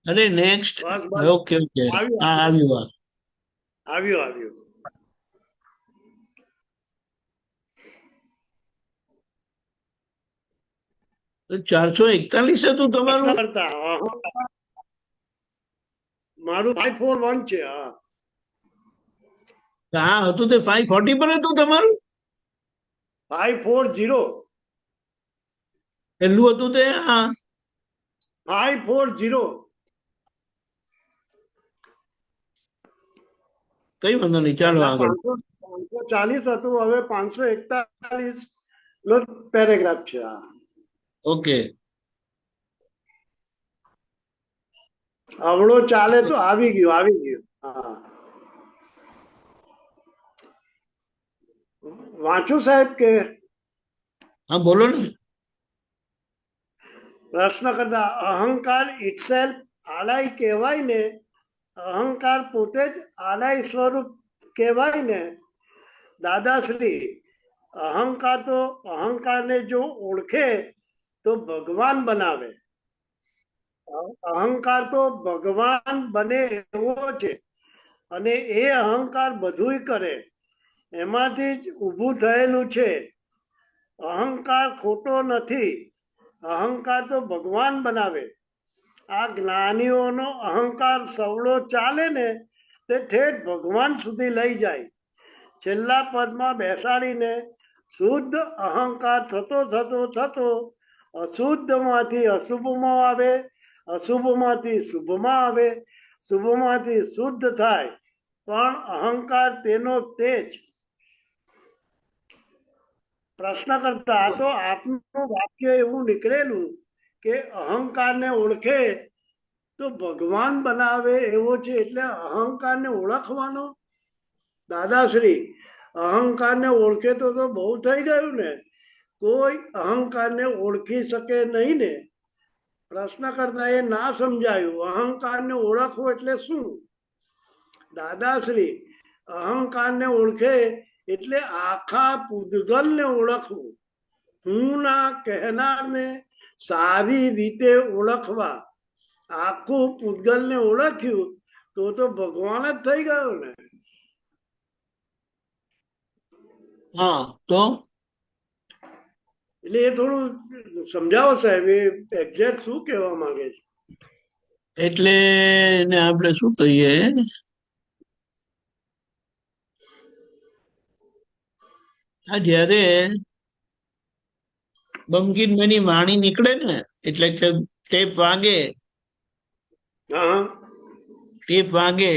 અરે નેક્સ્ટ. બસ બસ ઓકે ઓકે, આવ્યું હા આવ્યું. આવ્યું આવ્યું. તો 441 હતું પ્રશ્ન તમારું? કરતા મારું 541 છે. હા હા હતું, તે 540 પર હતું તમારું? 540 પહેલું હતું તે? હા 540. કઈ વાંધો નહીં, ચાલો પહેલા આગળ. 540 હતું, હવે 541 નો પેરેગ્રાફ છે. હા ઓકે. અવળો ચાલે તો આવી ગયું આવી ગયું. હા વાંચું સાહેબ કે હા બોલો ને. પ્રશ્ન કરતા અહંકાર ઇટસેલ્ફ આલાય કહેવાય ને, અહંકાર પોતે જ આલાય સ્વરૂપ કહેવાય ને. દાદાશ્રી, અહંકારને જો ઓળખે તો ભગવાન બનાવે. અહંકાર તો ભગવાન બને એવો છે, અને એ અહંકાર બધુંય કરે, એમાંથી જ ઊભું થયેલું છે. અહંકાર ખોટો નથી, અહંકાર તો ભગવાન બનાવે. આ જ્ઞાનીઓનો અહંકાર સવળો ચાલે ને તે ઠેઠ ભગવાન સુધી લઈ જાય. છેલ્લા પદમાં બેસાડીને શુદ્ધ અહંકાર થતો થતો થતો અશુદ્ધમાંથી અશુભમાં આવે, અશુભમાંથી શુભમાં આવે, શુભમાંથી શુદ્ધ થાય, પણ અહંકાર તેનો તે જ. પ્રશ્ન કરતા આ તો આપનું વાક્ય એવું નીકળેલું કે અહંકારને ઓળખે તો ભગવાન બનાવે એવો છે, એટલે અહંકારને ઓળખવાનો. દાદાશ્રી, અહંકારને ઓળખે તો બહુ થઈ ગયું ને, કોઈ અહંકારને ઓળખી શકે નહીં ને. પ્રશ્ન કરતા એ ના સમજાયું, અહંકારને ઓળખવો એટલે શું? દાદાશ્રી, અહંકારને ઓળખે એટલે આખા પૂતગલને ઓળખવું. હું ના કહેનારને સારી રીતે ઓળખવા. આખું પૂતગલને ઓળખ્યું તો ભગવાન જ થઈ ગયો ને. હા તો એટલે એ થોડું સમજાવો સાહેબ, એ એક્ઝેક્ટ શું કહેવા માંગે છે? એટલે એને આપણે શું કહીએ, આ જયારે બંકિમભાઈની વાણી નીકળે ને, એટલે કે ટેપ હા વાગે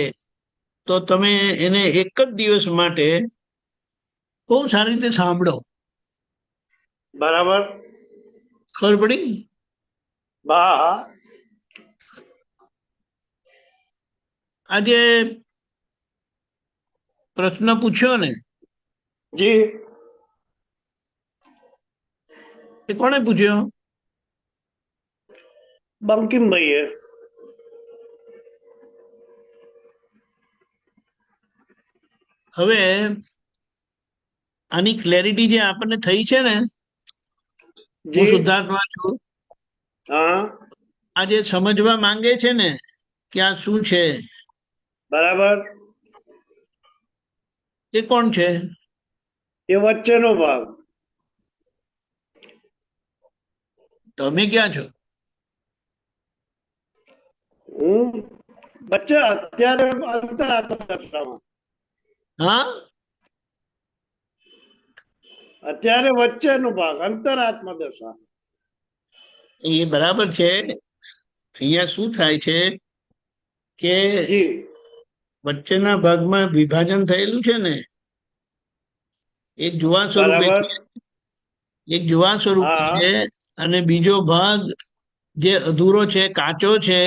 તો તમે એને એક જ દિવસ માટે બહુ સારી રીતે સાંભળો. બરાબર. ખબર પડી? હા આજે પ્રશ્ન પૂછ્યો ને, જી. એ કોણે પૂછ્યો? બંકિમભાઈએ. હવે આની ક્લેરિટી જે આપણને થઈ છે ને, હું જી. શુદ્ધાત્મા છું, હા આ જે સમજવા માંગે છે ને કે આ શું છે, બરાબર. એ કોણ છે? એ વચ્ચેનો ભાગ. તમે ક્યાં છો? હું વચ્ચે અત્યારે અંતરાત્મા. હા, અત્યારે વચ્ચેનો ભાગ અંતરાત્મા દશા. એ બરાબર છે. અહીંયા શું થાય છે કે જી. વચ્ચેના ભાગમાં વિભાજન થયેલું છે ને, એક જુવા સ્વરૂપે બરાબર. છે, એક જુવા સ્વરૂપે હા છે, અને બીજો ભાગ જે અધૂરો છે, કાચો છે,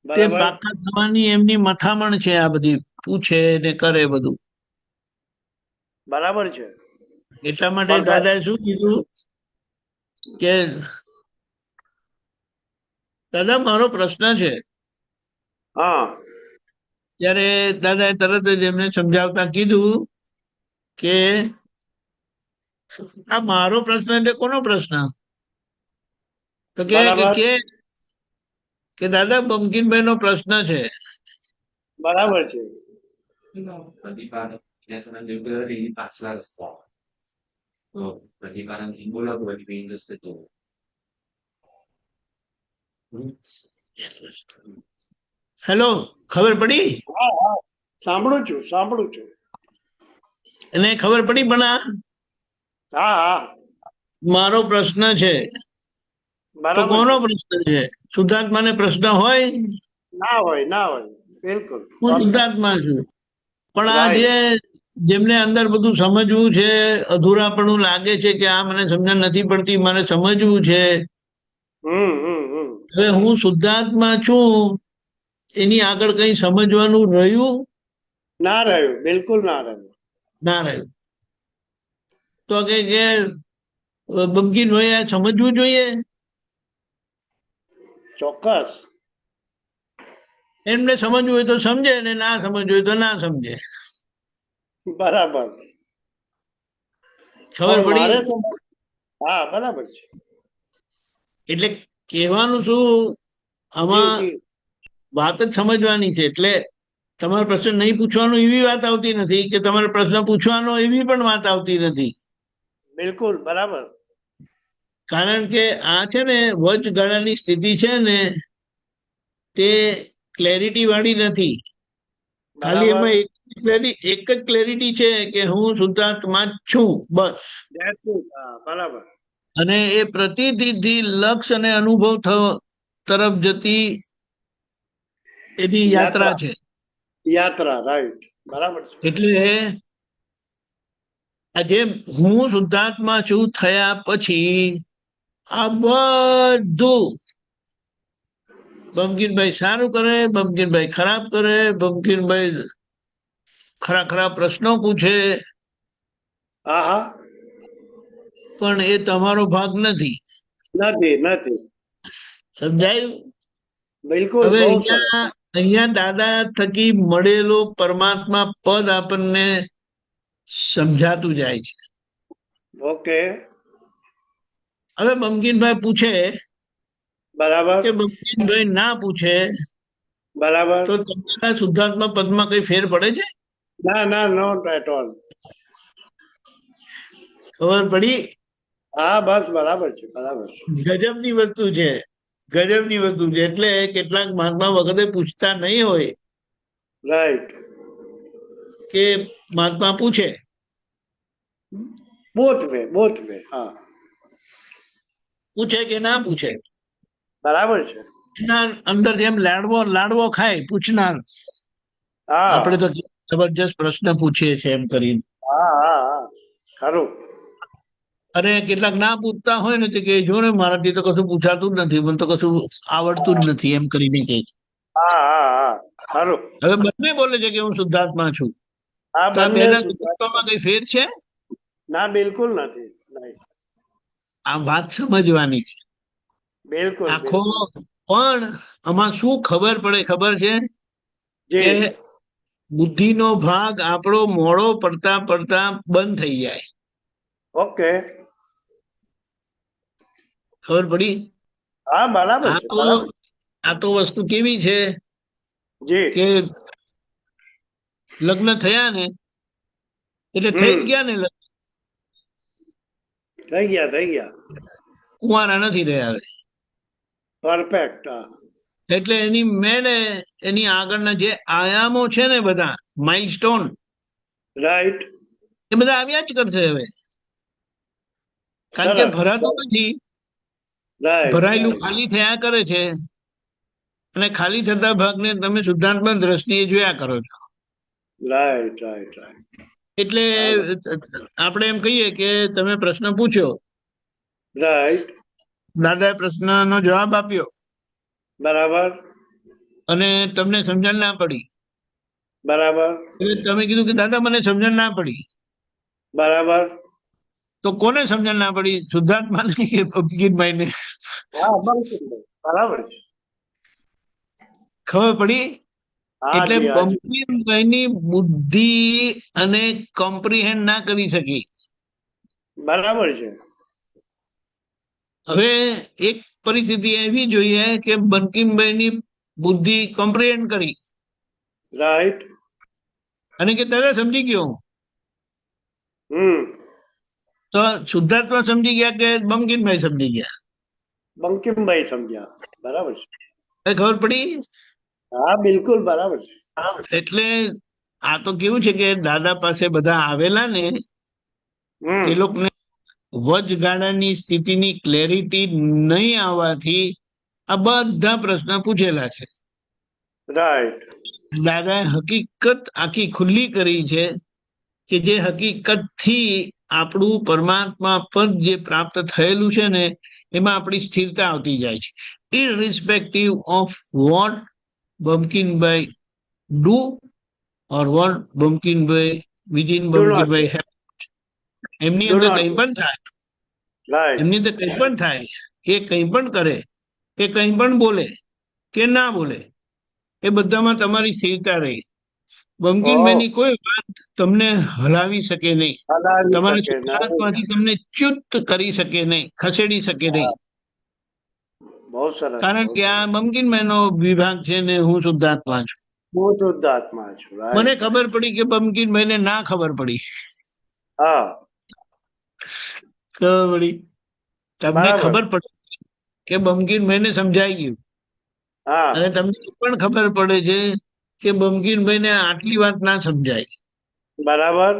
તે બરાબર. પાકા થવાની એમની મથામણ છે. આ બધી પૂછે ને કરે બધું. બરાબર છે. એટલા માટે પણ દાદાએ શું કીધું કે દાદા મારો પ્રશ્ન છે. હા ત્યારે દાદાએ તરત જ એમને સમજાવતા કીધું કે આ મારો પ્રશ્ન એટલે કોનો પ્રશ્ન? તો બરાબર. કે દાદા બંકિમભાઈ નો પ્રશ્ન છે. બરાબર છે. Pratiparang binasanan din ko rin bachelor sport. So, pratiparang imbola ko di Windows to. Hello, ખબર પડી? હા હા સાંભળું છું. એને ખબર પડી? પણ આ હા હા મારો પ્રશ્ન છે. તો બરાબર કોનો છે. પ્રશ્ન છે? શુદ્ધાત્માને પ્રશ્ન હોય? ના હોય બિલકુલ. હું શુદ્ધાત્મા છું, પણ આ Right. જે જેમને અંદર બધું સમજવું છે, અધૂરાપણું લાગે છે કે આ મને સમજણ નથી પડતી, મારે સમજવું છે. હમ હવે હું શુદ્ધાત્મા છું, એની આગળ કઈ સમજવાનું રહ્યું? ના રહ્યું, બિલકુલ ના રહ્યું. ના રહ્યું. તો કે બંકીમભાઈ આ સમજવું જોઈએ. ચોક્કસ. એમને સમજવું હોય તો સમજે ને ના સમજવું હોય તો ના સમજે. બરાબર. ખબર પણ મારે પડી? તો હા બરાબર છે. એટલે કહેવાનું શું, જી આમાં જી વાત જ સમજવાની છે. એટલે તમારો પ્રશ્ન નહીં પૂછવાનો એવી વાત આવતી નથી, કે તમારે પ્રશ્ન પૂછવાનો એવી પણ વાત આવતી નથી. બિલકુલ બરાબર. કારણ કે આ છે ને વચગાળાની સ્થિતિ છે ને, તે ક્લેરિટી વાળી નથી. ખાલી બરાબર. એમાં એક જ ક્લેરિટી છે કે હું શુદ્ધાત્મા જ છું, બસ. That's it. હા બરાબર. અને એ પ્રતીતિથી લક્ષ અને અનુભવ તરફ જતી એની યાત્રા છે. યાત્રા રાઈટ બરાબર છે. એટલે આજે હું શુદ્ધાત્મા છું થયા પછી આ બધું બંકીમભાઈ સારું કરે, બંકીમભાઈ ખરાબ કરે, બંકીમભાઈ ખરા ખરા પ્રશ્નો પૂછે, હા હા. પણ એ તમારો ભાગ નથી. નથી નથી. સમજાયું? બિલકુલ હવે બહુ સરસ. અહીંયા દાદા થકી મળેલો પરમાત્મા પદ આપણને સમજાતું જાય છે. ઓકે. હવે બંકીમભાઈ પૂછે બરાબર કે બંકીમભાઈ ના પૂછે બરાબર. તો તમારા શુદ્ધાત્મા પદમાં કઈ ફેર પડે છે? ના ના નોટ એટ ઓલ. ખબર પડી? હા બસ બરાબર છે બરાબર છે. ગજબની વસ્તુ છે, ગજબની વસ્તુ છે. એટલે કેટલાક મહાત્મા વખતે પૂછતા નહીં હોય, રાઈટ. કે મહાત્મા પૂછે, બોથ વે હા. પૂછે કે ના પૂછે, બરાબર છે. એના અંદર જેમ લાડવો ખાય પૂછનાર, હા આપણે તો જબરજસ્ત પ્રશ્ન પૂછીએ છીએ એમ કરીને. હા હા હા ખરું. અને કેટલાક ના પૂછતા હોય ને, તો કે જો ને મારાથી તો કશું પૂછાતું જ નથી, મને તો કશું આવડતું જ નથી એમ કરીને કહે છે. હા હા હા ખરું. હવે બંને બોલે છે કે હું શુદ્ધાત્મા છું. આ તો આ બંને બેના સુધાર- તત્વમાં કઈ ફેર છે? ના બિલકુલ નથી. નહીં. આ વાત સમજવાની છે. બિલકુલ આખો બિલકુલ. પણ આમાં શું ખબર પડે ખબર છે કે જી બુદ્ધિનો ભાગ આપણો મોડો પડતા પડતા બંધ થઈ જાય. ઓકે. ખબર પડી? હા બરાબર આ છે તો બરાબર. આ તો વસ્તુ કેવી છે જી કે લગ્ન થયા ને એટલે થઈ જ ગયા ને, થઈ ગયા. કુંવારા નથી રહ્યા હવે. પરફેક્ટ. હા એટલે એની મેળે એની આગળના જે આયામો છે ને, બધા માઇલસ્ટોન, રાઈટ. એ બધા આવ્યા જ કરશે હવે. કારણ કે સરસ. ભરાતું નથી, રાઈટ ભરાયેલું ખાલી થયા કરે છે. અને ખાલી થતા ભાગને તમે શુદ્ધાત્મા દ્રષ્ટિએ જોયા કરો છો. Right right. એટલે આપણે એમ કહીએ કે તમે પ્રશ્ન પૂછ્યો, રાઈટ દાદાએ પ્રશ્નનો જવાબ આપ્યો બરાબર અને તમને સમજણ ના પડી, બરાબર એટલે તમે કીધું કે દાદા મને સમજણ ના પડી. બરાબર. તો કોને સમજણ ના પડી? શુદ્ધાત્માને કે બંકીમભાઈને? હા બરાબર છે. ખબર પડી? હા એટલે જી હા જી. બંકીમભાઈની બુદ્ધિ અને કોમ્પ્રિહેન્ડ ના કરી શકી. બરાબર છે. હવે એક પરિસ્થિતિ એવી જોઈએ કે બંકીમભાઈની બુદ્ધિ કોમ્પ્રિહેન્ડ કરી રાઈટ. અને કે દાદા સમજી ગયો. તો શુદ્ધાત્મા સમજી ગયા કે બંકીમભાઈ સમજી ગયા? બંકિમભાઈ સમજ્યા. બરાબર છે. એ ખબર પડી? હા બિલકુલ બરાબર છે. એટલે આ તો કેવું છે કે દાદા પાસે બધા આવેલા ને, તે લોકોને વચગાળાની સ્થિતિની ક્લેરિટી નહીં આવવાથી આ બધા પ્રશ્ન પૂછેલા છે. રાઈટ. દાદાએ હકીકત આખી ખુલ્લી કરી છે કે જે હકીકતથી આપણું પરમાત્મા પદ જે પ્રાપ્ત થયેલું છે ને, એમાં આપણી સ્થિરતા આવતી જાય છે, irrespective of what Bankimbhai do or what Bumkinbhai, within Do not. Bumkinbhai have. એમની Do અંદર not કંઈ do. પણ થાય, Right. એમની અંદર કંઈ પણ થાય, એ કંઈ પણ કરે, એ કંઈ પણ બોલે કે ના બોલે, એ બધામાં તમારી સ્થિરતા રહે. Oh, બંકિમભાઈની કોઈ વાત તમને હલાવી શકે નહીં, હલાવી તમારા શકે ના. શુદ્ધાત્માથી તમને ચ્યુત કરી શકે નહીં, ખસેડી શકે નહીં. બહુ સરસ. કારણ બહુ કે આ સરસ. બંકિમભાઈનો વિભાગ છે ને હું શુદ્ધાત્મા છું. હું શુદ્ધાત્મા છું. મને રાઈટ. ખબર પડી કે બંકિમભાઈને ના ખબર પડી. હા, ખબર પડી, તમને બરાબર. ખબર પડી કે બંકિમભાઈને સમજાઈ ગયું, હા, અને તમને એ પણ ખબર પડે છે કે બંકિમભાઈને આટલી વાત ના સમજાય. બરાબર.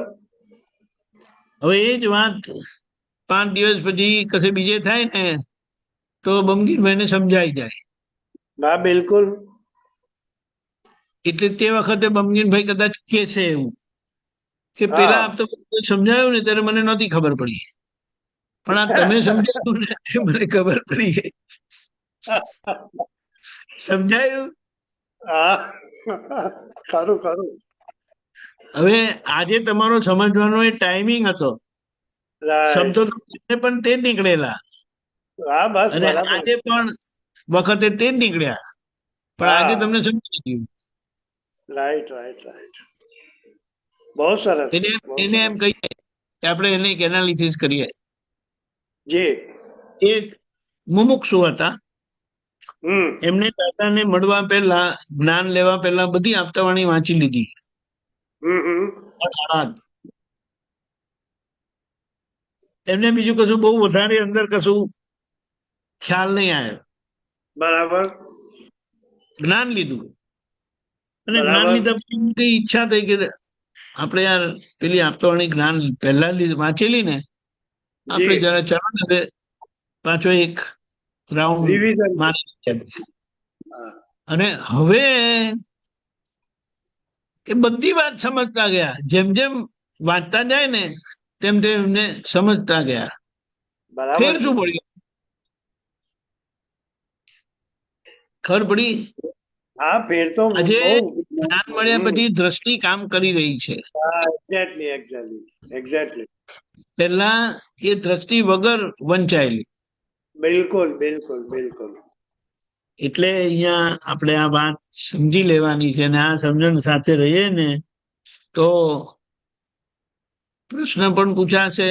હવે એ જ વાત 5 દિવસ પછી કશે બીજે થાય ને તો બંકિમભાઈને સમજાઈ જાય. હા, બિલકુલ. એટલે તે વખતે બંકિમભાઈ કદાચ કહેશે એવું કે હા. પેલા આપ તો સમજાયું ને ત્યારે મને નહોતી ખબર પડી, પણ આ તમે સમજાયું ને તે મને ખબર પડી ગઈ. સમજાયું? હા, ખરું ખરું. હવે આજે તમારો સમજવાનો એ ટાઈમિંગ હતો, રાઈટ. શબ્દો તો પણ તે જ નીકળેલા, હા, બસ અને બરાબર. આજે પણ વખતે તે જ નીકળ્યા, પણ આજે હા, તમને સમજાઈ ગયું. Right right right. બહુ સરસ. એને બહુ એને એમ સરસ. કહીએ કે આપણે એને એક એનાલિસિસ કરીએ. જી. એક મુમુક્ષુ હતા, હમ. એમને દાદાને મળવા પહેલા, જ્ઞાન લેવા પહેલા બધી આપતાવાણી વાંચી લીધી. હમ. એમને બીજું કશું બહુ વધારે અંદર કશું ખ્યાલ નહીં આવ્યો. બરાબર. જ્ઞાન લીધું, અને જ્ઞાન બરાબર. લીધા પછી એમની કઈ ઈચ્છા થઈ કે આપણે યાર પેલી આપતાવાણી જ્ઞાન પહેલા વાંચેલી ને, આપણે જી. જરા ચાલો ને હવે પાછો એક રાઉન્ડ રિવિઝન. મારી લઈએ. હા. અને હવે એ બધી વાત સમજતા ગયા, જેમ જેમ વાંચતા જાય ને તેમ તેમ એમને સમજતા ગયા. બરાબર ફેર છે. શું પડ્યું? ખબર પડી? હા, ફેર તો આજે બહુ. જ્ઞાન મળ્યા પછી દ્રષ્ટિ કામ કરી રહી છે. Exactly exactly exactly. પહેલા એ દ્રષ્ટિ વગર વંચાયેલી. બિલકુલ બિલકુલ બિલકુલ. એટલે અહીંયા આપણે આ વાત સમજી લેવાની છે, અને આ સમજણ સાથે રહીએ ને તો પ્રશ્ન પણ પૂછાશે,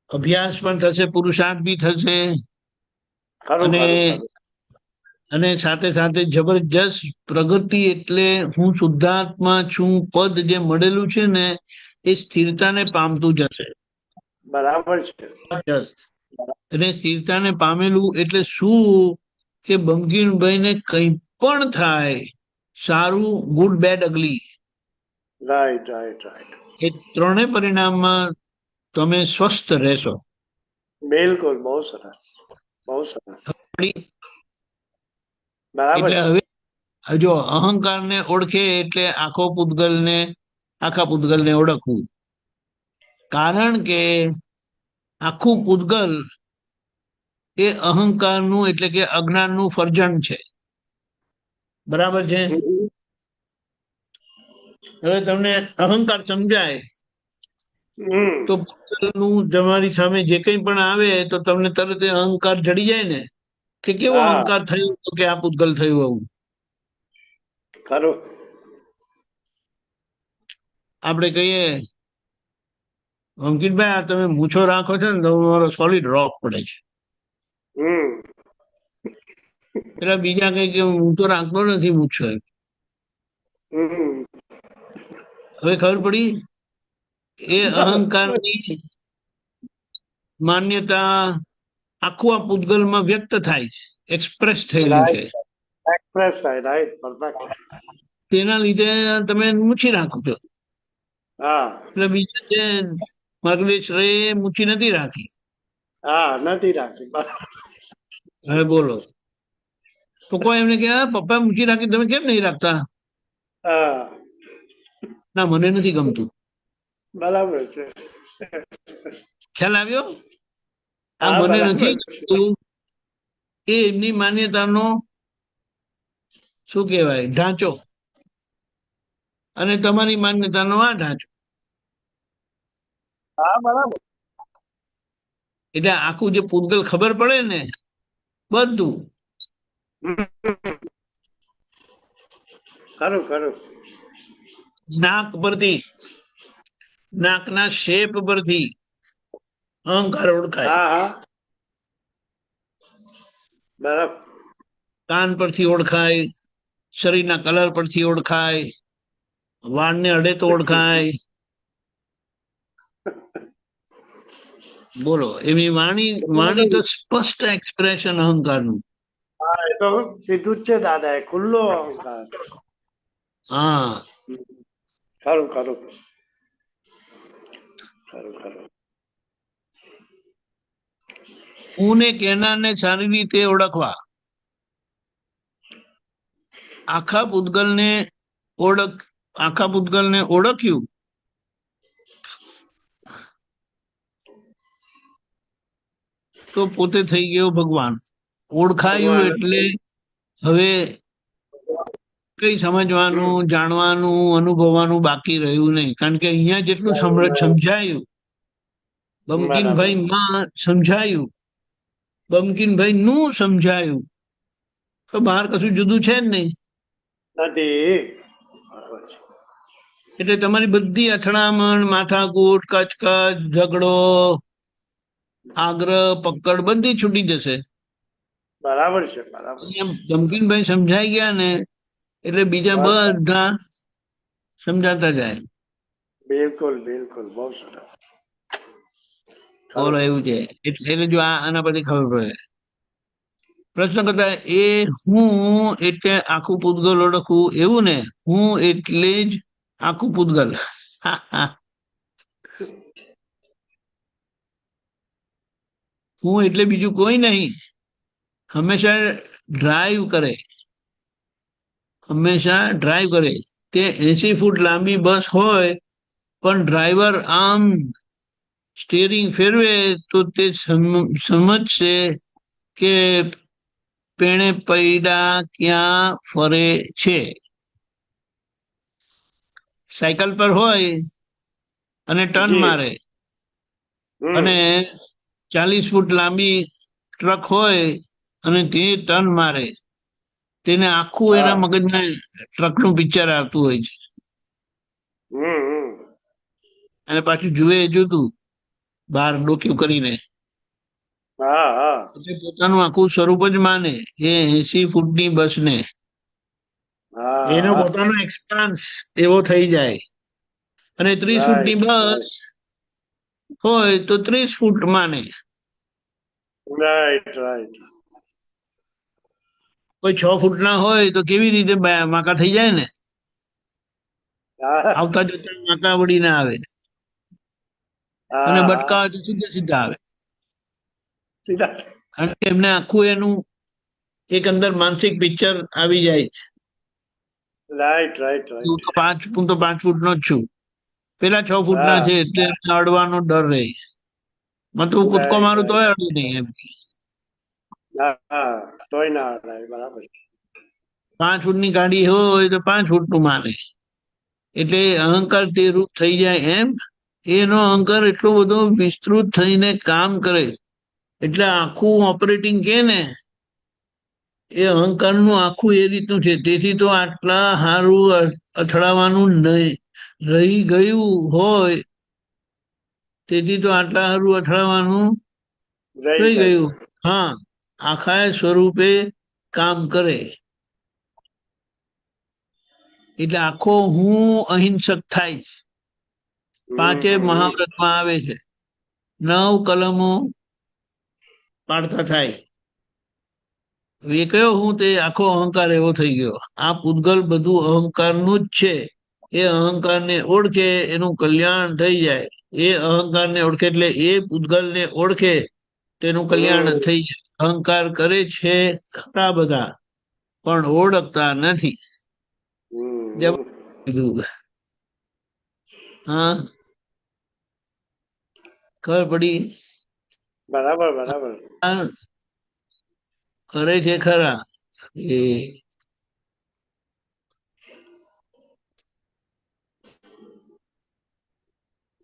અભ્યાસ પણ થશે, પુરુષાર્થ બી થશે, ખરું અને ખરું ખરું. અને સાથે સાથે જબરજસ્ત પ્રગતિ. એટલે હું શુદ્ધાત્મા છું પદ જે મળેલું છે ને એ સ્થિરતાને પામતું જશે. બરાબર છે. અને સ્થિરતાને પામેલું એટલે શું કે બંકિમભાઈને કંઈ પણ થાય, સારું, good, bed, અગલી, right right right. એ ત્રણેય પરિણામમાં તમે સ્વસ્થ રહેશો. બિલકુલ. બહુ સરસ. બહુ સરસ. બરાબર એટલે છે. હવે જો અહંકારને ઓળખે એટલે આખા પૂતગલને ઓળખવું. કારણ કે આખું પૂતગલ એ અહંકારનું એટલે કે અજ્ઞાનનું ફરજણ છે. બરાબર છે? હમ. હવે તમને અહંકાર સમજાય હમ. તો પૂતગલનું તમારી સામે જે કંઈ પણ આવે તો તમને તરત એ અહંકાર જડી જાય ને કે કેવો હા, અહંકાર થયો કે આ પૂતગલ થયું. આવું ખરું. આપણે કહીએ, અંકિતભાઈ આ તમે મૂછો રાખો છો ને તો મારો સોલિડ રોક પડે છે. હમ. પેલા બીજા કઈ કે હું તો રાખતો નથી મૂછો. હમ. હવે ખબર પડી? એ અહંકારની માન્યતા આખું આ પૂતગલમાં વ્યક્ત થાય છે, એક્સપ્રેસ થયેલું છે. રાઈટ. એક્સપ્રેસ થાય. રાઈટ. પરફેક્ટ. તેના લીધે તમે મૂછી રાખો છો. હા. એટલે બીજા જે માર્ગદેશ રે એ મૂછી નથી રાખી. હા, નથી રાખી. બરાબર. હવે બોલો, તો કોઈ એમને કે પપ્પા મૂછી રાખી, તમે કેમ નહીં રાખતા? હા, ના, મને નથી ગમતું. બરાબર છે. ખ્યાલ આવ્યો? આ હા, મને બરાબર નથી છે. ગમતું એ એમની માન્યતાનો શું કહેવાય ઢાંચો, અને તમારી માન્યતાનો આ ઢાંચો. હા બરાબર. એટલે આખું જે પૂતગલ ખબર પડે ને બધું. ખરું ખરું. નાક પરથી, નાકના શેપ પરથી અહંકાર ઓળખાય, હા હા બરાબર. કાન પરથી ઓળખાય, શરીરના કલર પરથી ઓળખાય, વાળને અડે તો ઓળખાય. બોલો, એવી વાણી તો સ્પષ્ટ એક્સપ્રેશન અહંકારનું. હા એ તો કીધું જ છે દાદા, એ ખુલ્લો અહંકાર. હા, ખરું ખરું ખરું ખરું. હું ને કહેનારને સારી રીતે ઓળખવા, આખા પૂતગલને ઓળખ્યું તો પોતે થઈ ગયો ભગવાન. ઓળખાયું ભગવાન એટલે હવે કઈ સમજવાનું, જાણવાનું, અનુભવવાનું બાકી રહ્યું નહીં. કારણ કે અહીંયા જેટલું સમજાયું, બરાબર. બમકીનભાઈ માં સમજાયું, બમકીનભાઈ નું સમજાયું, તો બહાર કશું જુદું છે જ નહીં. નથી. બરાબર છે. એટલે તમારી બધી અથડામણ, માથાકૂટ, કચકચ, ઝઘડો, આગ્રહ, પકડ બધી છૂટી જશે. બરાબર છે. બરાબર છે. અહીંયા બમકીનભાઈ સમજાઈ ગયા ને એટલે બીજા બસ બધા સમજાતા જાય. બિલકુલ બિલકુલ, બહુ સરસ. ખરું બોલો, એવું ખરું. છે. એટલે જો આના પરથી ખબર પડે. પ્રશ્ન કરતા એ હું એટલે આખું પૂતગલ ઓળખવું, એવું ને? હું એટલે જ આખું પૂતગલ. હું એટલે બીજું કોઈ નહીં. હંમેશા ડ્રાઈવ કરે, તે 80 ફૂટ લાંબી બસ હોય પણ ડ્રાઈવર આમ સ્ટીયરિંગ ફેરવે તો તે સમજશે કે પેણે પૈડા ક્યાં ફરે છે. સાયકલ પર હોય અને ટર્ન જી. મારે, અને 40 ફૂટ લાંબી ટ્રક હોય અને તે ટર્ન મારે, તેને આખું હા. એના મગજને ટ્રકનું પિક્ચર આવતું હોય છે. હમ. અને પાછું જુએ જુદું બહાર ડોક્યું કરીને. હા હા એટલે પોતાનું આખું સ્વરૂપ જ માને એ 80 ફૂટની બસને. હા એનો હા. પોતાનો એક્સપાન્સ એવો થઈ જાય. અને 30 ફૂટની રાઈટ બસ હોય તો 30 ફૂટ માને. Right right. કોઈ 6 ફૂટના હોય તો કેવી રીતે માકા થઈ જાય ને, હા આવતા જતા માકા વળી ના આવે, અને હા હા. બટકા હોય તો સીધા સીધા આવે. સીધા. કારણ કે એમને આખું એનું એક અંદર માનસિક પિક્ચર આવી જાય. Right right right. હું તો 5 ફૂટનો જ છું, પેલા 6 ફૂટના હા. છે એટલે એમને અડવાનો ડર રહે. તું કૂદકો રાઈટ મારું તોય રાઈટ. અડું નહીં એમ. હા તોય ના હડાય. બરાબર છે. 5 ફૂટની ગાડી હોય તો 5 ફૂટનું માને. એટલે અહંકાર તે રૂપ થઈ જાય એમ. એનો અહંકાર એટલો બધો વિસ્તૃત થઈને કામ કરે, એટલે આખું ઓપરેટિંગ કે ને એ અહંકારનું આખું એ રીતનું છે. તેથી તો આટલા હારું અથડાવાનું નહીં રહી ગયું હોય, તેથી તો આટલા હારું અથડાવાનું રહી રહી ગયું. ગયું. હા, આખા સ્વરૂપે કામ કરે. એટલે આખો હું અહિંસક થાય છે. 5 હમ. મહાવ્રતમાં આવે છે, 9 કલમો પાડતા થાય. એ કયો હું તે આખો અહંકાર એવો થઈ ગયો. આ પૂતગલ બધું અહંકારનું જ છે. એ અહંકારને ઓળખે એનું કલ્યાણ થઈ જાય. એ અહંકારને ઓળખે એટલે એ પૂતગલને ઓળખે તેનું કલ્યાણ હમ. થઈ જાય. અહંકાર કરે છે ખરા બધા, પણ ઓળખતા નથી. હમ. હા, ખબર પડી. બરાબર બરાબર. આ કરે છે ખરા એ.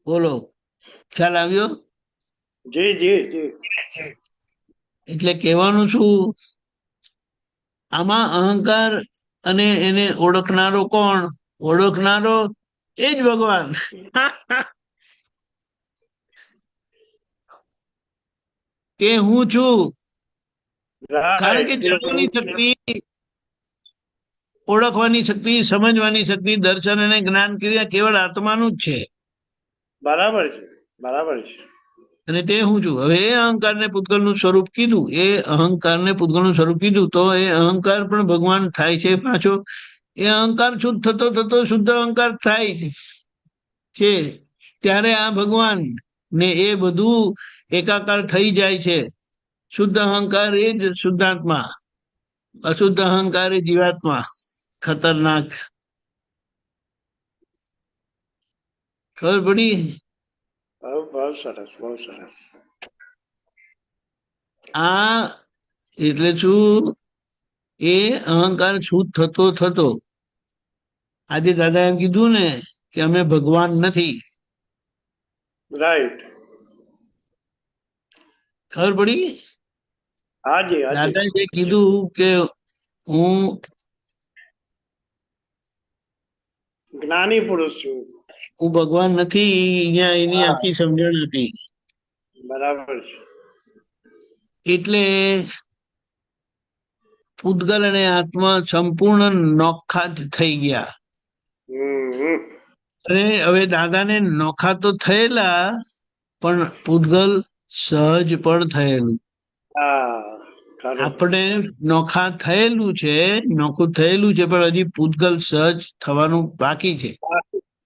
બોલો. ખ્યાલ આવ્યો? જી જી જી. એટલે કહેવાનું શું, આમાં અહંકાર અને એને ઓળખનારો કોણ? ઓળખનારો એ જ ભગવાન. તે હું છું. કારણ કે જાણવાની શક્તિ, ઓળખવાની શક્તિ, સમજવાની શક્તિ, દર્શન અને જ્ઞાન ક્રિયા કેવળ આત્માનું જ છે. બરાબર છે, બરાબર છે. અને તે હું છું. હવે એ અહંકારને પૂતગલનું સ્વરૂપ કીધું, એ અહંકારને પૂતગલનું સ્વરૂપ કીધું, તો એ અહંકાર પણ ભગવાન થાય છે પાછો. એ અહંકાર શુદ્ધ થતો થતો શુદ્ધ અહંકાર થાય છે, ત્યારે આ ભગવાન ને એ બધું એકાકાર થઈ જાય છે. શુદ્ધ અહંકાર એ જ શુદ્ધાત્મા, અશુદ્ધ અહંકાર એ જીવાત્મા. ખતરનાક. ખબર પડી? બહુ સરસ, બહુ સરસ. આ એટલે શું? એ અહંકાર શુદ્ધ થતો થતો, આજે દાદા એમ કીધું ને કે અમે ભગવાન નથી. રાઈટ. ખબર પડી? હાજી હાજી. દાદા જે કીધું કે હું જ્ઞાની પુરુષ છું. ભગવાન નથી, અહીંયા એની આખી સમજણ આપી. બરાબર છે. એટલે પૂતગલ અને આત્મા સંપૂર્ણ નોખા જ થઈ ગયા. હમ. અને હવે દાદાને નોખા તો થયેલા, પણ પૂતગલ સહજ પણ થયેલું. હા, ખરું. આપણે નોખા થયેલું છે, નોખું થયેલું છે, પણ હજી પૂતગલ સહજ થવાનું બાકી છે.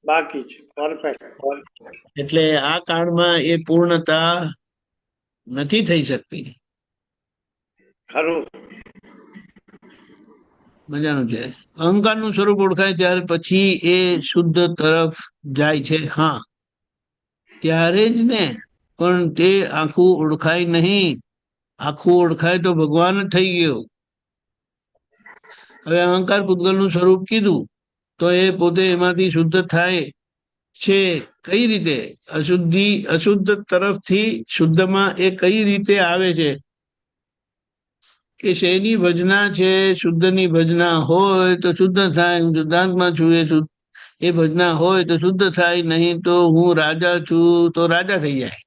બાકી છે. પરફેક્ટ. એટલે આ કાળમાં એ પૂર્ણતા નથી થઈ શકતી. ખરું. મજાનું છે. અહંકારનું સ્વરૂપ ઓળખાય ત્યાર પછી એ શુદ્ધ તરફ જાય છે. હા, ત્યારે જ ને. પણ તે આખું ઓળખાય નહીં. આખું ઓળખાય તો ભગવાન જ થઈ ગયો. હવે અહંકાર પૂતગલનું સ્વરૂપ કીધું, તો એ પોતે એમાંથી શુદ્ધ થાય છે. કઈ રીતે? અશુદ્ધ તરફથી શુદ્ધમાં એ કઈ રીતે આવે છે? કે શેની ભજના છે? શુદ્ધની ભજના હોય તો શુદ્ધ થાય. હું શુદ્ધાત્મા છું, એ ભજના હોય તો શુદ્ધ થાય. નહીં તો હું રાજા છું તો રાજા થઈ જાય.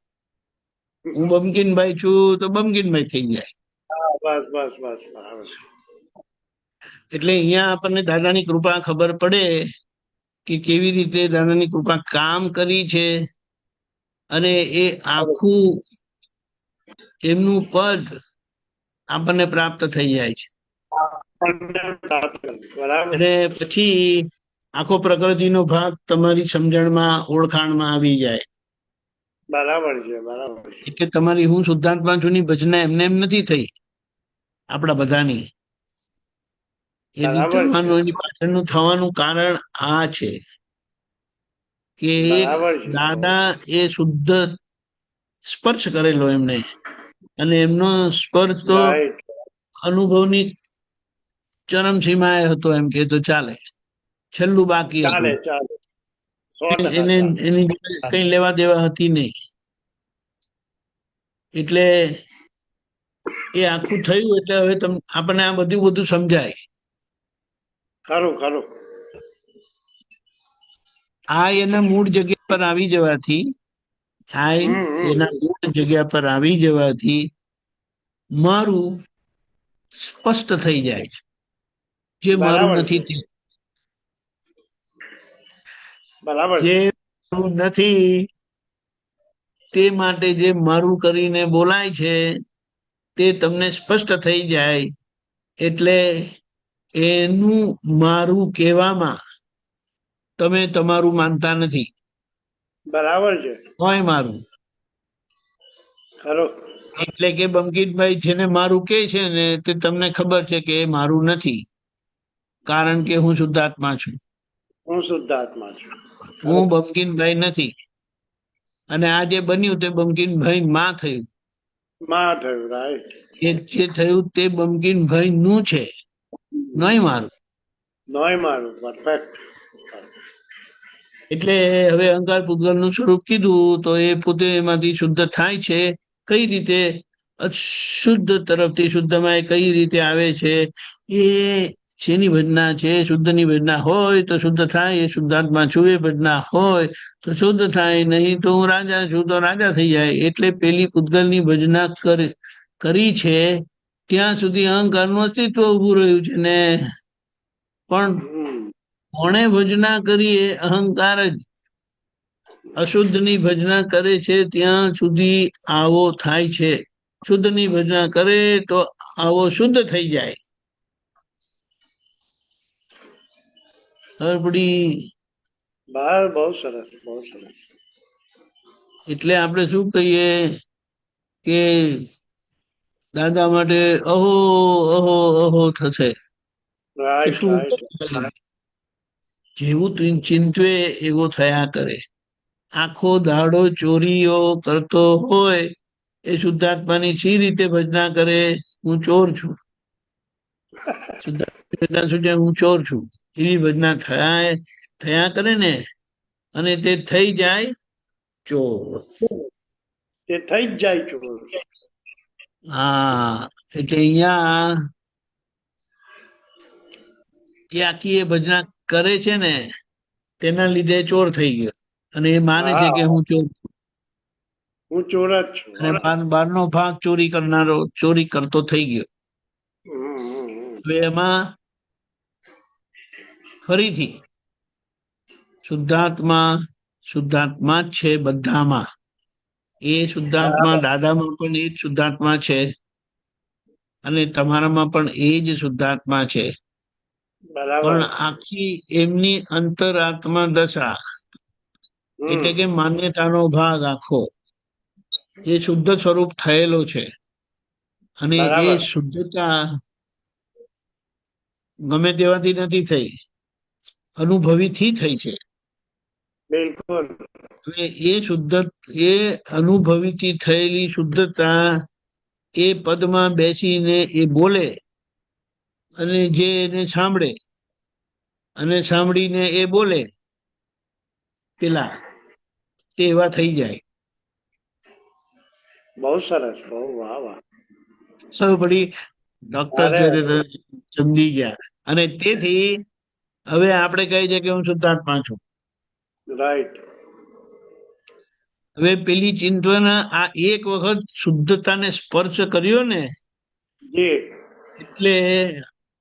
હું બમકીનભાઈ છું તો બમકીનભાઈ થઈ જાય. બસ બસ બસ, બરાબર. એટલે અહીંયા આપણને દાદાની કૃપા ખબર પડે કે કેવી રીતે દાદાની કૃપા કામ કરી છે. અને એ આખું એમનું પદ આપણને પ્રાપ્ત થઈ જાય છે. બરાબર. અને પછી આખો પ્રકૃતિનો ભાગ તમારી સમજણમાં, ઓળખાણમાં આવી જાય. બરાબર છે, બરાબર છે. એટલે તમારી હું શુદ્ધાત્મા છું ની ભજના એમને એમ નથી થઈ, આપણા બધાની. એની પાછળનું થવાનું કારણ આ છે કે દાદા એ શુદ્ધ સ્પર્શ કરેલો એમને, અને એમનો સ્પર્શ તો અનુભવની ચરમ સીમાએ હતો, એમ કે તો ચાલે. છેલ્લું બાકી હતું. એને એની કઈ લેવા દેવા હતી નહીં. એટલે એ આખું થયું. એટલે હવે આપણને આ બધું સમજાય. ખરું ખરું. આ એના મૂળ જગ્યા પર આવી જવાથી, એના મૂળ જગ્યા પર આવી જવાથી મારું સ્પષ્ટ થઈ જાય છે, જે મારું નથી તે. જે મારું નથી તે માટે જે મારું કરીને બોલાય છે તે તમને સ્પષ્ટ થઈ જાય. એટલે એનું મારું કહેવામાં તમે તમારું માનતા નથી. બરાબર છે. હોય મારું. ખરો. એટલે કે બંકિતભાઈ જેને મારું કે છે ને, તે તમને ખબર છે કે એ મારું નથી, કારણ કે હું શુદ્ધાત્મા છું. હું શુદ્ધાત્મા છું. હું બંકિતભાઈ નથી. અને આ જે બન્યું તે બંકિતભાઈ માં થયું. માં થયું. રાઈટ. જે થયું તે બંકિતભાઈ નું છે, નોય મારું. નોય મારું. પરફેક્ટ. એટલે હવે અહંકાર પૂતગલનું સ્વરૂપ કીધું તો એ પોતે એમાંથી શુદ્ધ થાય છે. કઈ રીતે? અશુદ્ધ તરફથી શુદ્ધમાં એ કઈ રીતે આવે છે? એ શેની ભજના છે? શુદ્ધની ભજના હોય તો શુદ્ધ થાય. એ શુદ્ધાત્મા છું એ ભજના હોય તો શુદ્ધ થાય, નહીં તો હું રાજા છું તો રાજા થઈ જાય. એટલે પેલી પૂતગલની ભજના કરી છે ત્યાં સુધી અહંકારનું અસ્તિત્વ ઉભું રહ્યું છે ને. પણ કોણે ભજના કરી? એ અહંકાર જ અશુદ્ધની ભજના કરે છે ત્યાં સુધી આવો થાય છે. શુદ્ધની ભજના કરે તો આવો શુદ્ધ થઈ જાય. ખબર પડી? બહુ સરસ, બહુ સરસ. એટલે આપણે શું કહીએ કે દાદા માટે અહો અહો અહો થશે. રાઈટ, શું રાઈટ. જેવું ચિંતવે એવો થયા કરે. આખો દાડો ચોરીઓ કરતો હોય એ શુદ્ધાત્માની શી રીતે ભજના કરે? હું ચોર છું. શુદ્ધાત્મા શું છે? હું ચોર છું. એવી ભજના થયા કરે ને, અને તે થઈ જાય ચોર. તે થઈ જ જાય ચોર. હા, એટલે અહીંયા જે આખી એ ભજના કરે છે ને તેના લીધે ચોર થઈ ગયો, અને એ માને છે કે હું ચોર છું. હું ચોર જ છું. અને બારનો ભાગ ચોરી કરનારો ચોરી કરતો થઈ ગયો. હવે એમાં ફરીથી શુદ્ધાત્મા જ છે બધામાં. એ શુદ્ધાત્મા દાદામાં પણ એ જ શુદ્ધાત્મા છે, અને તમારામાં પણ એ જ શુદ્ધાત્મા છે. પણ આખી એમની અંતરાત્મા દશા એટલે કે માન્યતાનો ભાગ આખો એ શુદ્ધ સ્વરૂપ થયેલો છે. અને એ શુદ્ધતા ગમે તેવાથી નથી થઈ, અનુભવીથી થઈ છે. બિલકુલ. એ અનુભવીથી થયેલી શુદ્ધતા એ પદમાં બેસીને એ બોલે, અને જે એને સાંભળે અને સાંભળીને એ બોલે પેલા તે એવા થઈ જાય. બહુ સરસ, બહુ. વાહ વાહ. સૌ પડી ડોક્ટર છે તે સમજી ગયા. અને તેથી હવે આપણે કહી છે કે હું શુદ્ધાત્મા છું. રાઈટ. હવે પેલી ચિંતવના આ એક વખત શુદ્ધતાને સ્પર્શ કર્યો ને એટલે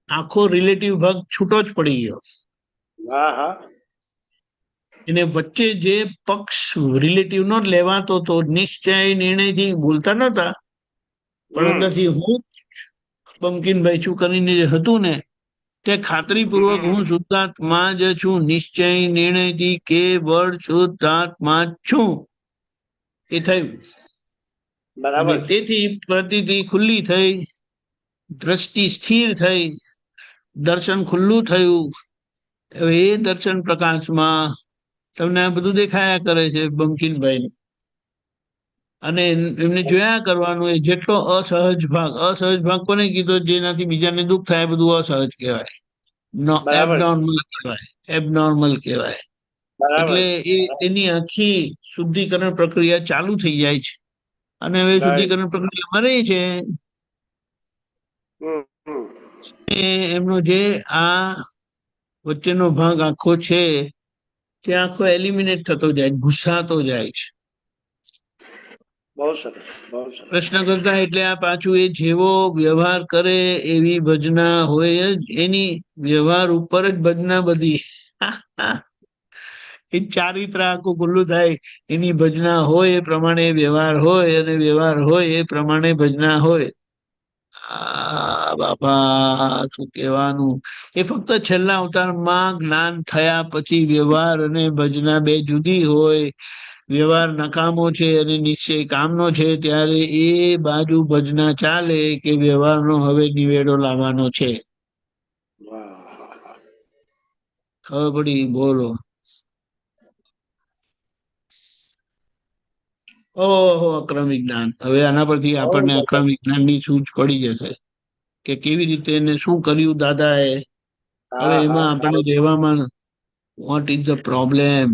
આખો રિલેટિવ ભાગ છૂટો જ પડી ગયો. એને વચ્ચે જે પક્ષ રિલેટિવ નો લેવાતો તો નિશ્ચય નિર્ણયથી બોલતા નતા, પણ અંદરથી હું પંકિનભાઈ છું કરીને જે હતું ને તે ખાતરીપૂર્વક હું શુદ્ધાત્મા જ છું, નિશ્ચય નિર્ણયથી કેવળ શુદ્ધાત્મા છું એ થયું. અને તેથી પ્રતીતિ ખુલ્લી થઈ, દ્રષ્ટિ સ્થિર થઈ, દર્શન ખુલ્લું થયું. હવે એ દર્શન પ્રકાશમાં તમને આ બધું દેખાયા કરે છે બંકિનભાઈ, અને એમને જોયા કરવાનું. એ જેટલો અસહજ ભાગ કોને કીધો? જેનાથી બીજાને દુઃખ થાય બધું અસહજ કહેવાય, એબનોર્મલ કહેવાય. એટલે એની આખી શુદ્ધિકરણ પ્રક્રિયા ચાલુ થઈ જાય છે. અને હવે શુદ્ધિકરણ પ્રક્રિયામાં રહી છે એમનો જે આ વચ્ચેનો ભાગ આખો છે તે આખો એલિમિનેટ થતો જાય, ભૂસાતો જાય છે. પ્રશ્ન કરતા એટલે આ પાછું એ જેવો વ્યવહાર કરે એવી ભજના હોય જ, એની વ્યવહાર ઉપર જ ભજના બધી. એ ચારિત્ર આખું ખુલ્લું થાય, એની ભજના હોય એ પ્રમાણે વ્યવહાર હોય, અને વ્યવહાર હોય એ પ્રમાણે ભજના હોય. બાપા શું કહેવાનું. એ ફક્ત છેલ્લા અવતારમાં જ્ઞાન થયા પછી વ્યવહાર અને ભજના બે જુદી હોય. વ્યવહાર નકામો છે અને નિશ્ચય કામનો છે, ત્યારે એ બાજુ ભજના ચાલે કે વ્યવહારનો હવે નિવેડો લાવવાનો છે. ખબર પડી? બોલો. ઓહો, અક્રમ વિજ્ઞાન. હવે આના પરથી આપણને અક્રમ વિજ્ઞાન ની સૂઝ પડી જશે કે કેવી રીતે એને શું કર્યું દાદાએ. હવે એમાં આપણે રહેવામાં વોટ ઇઝ ધ પ્રોબ્લેમ.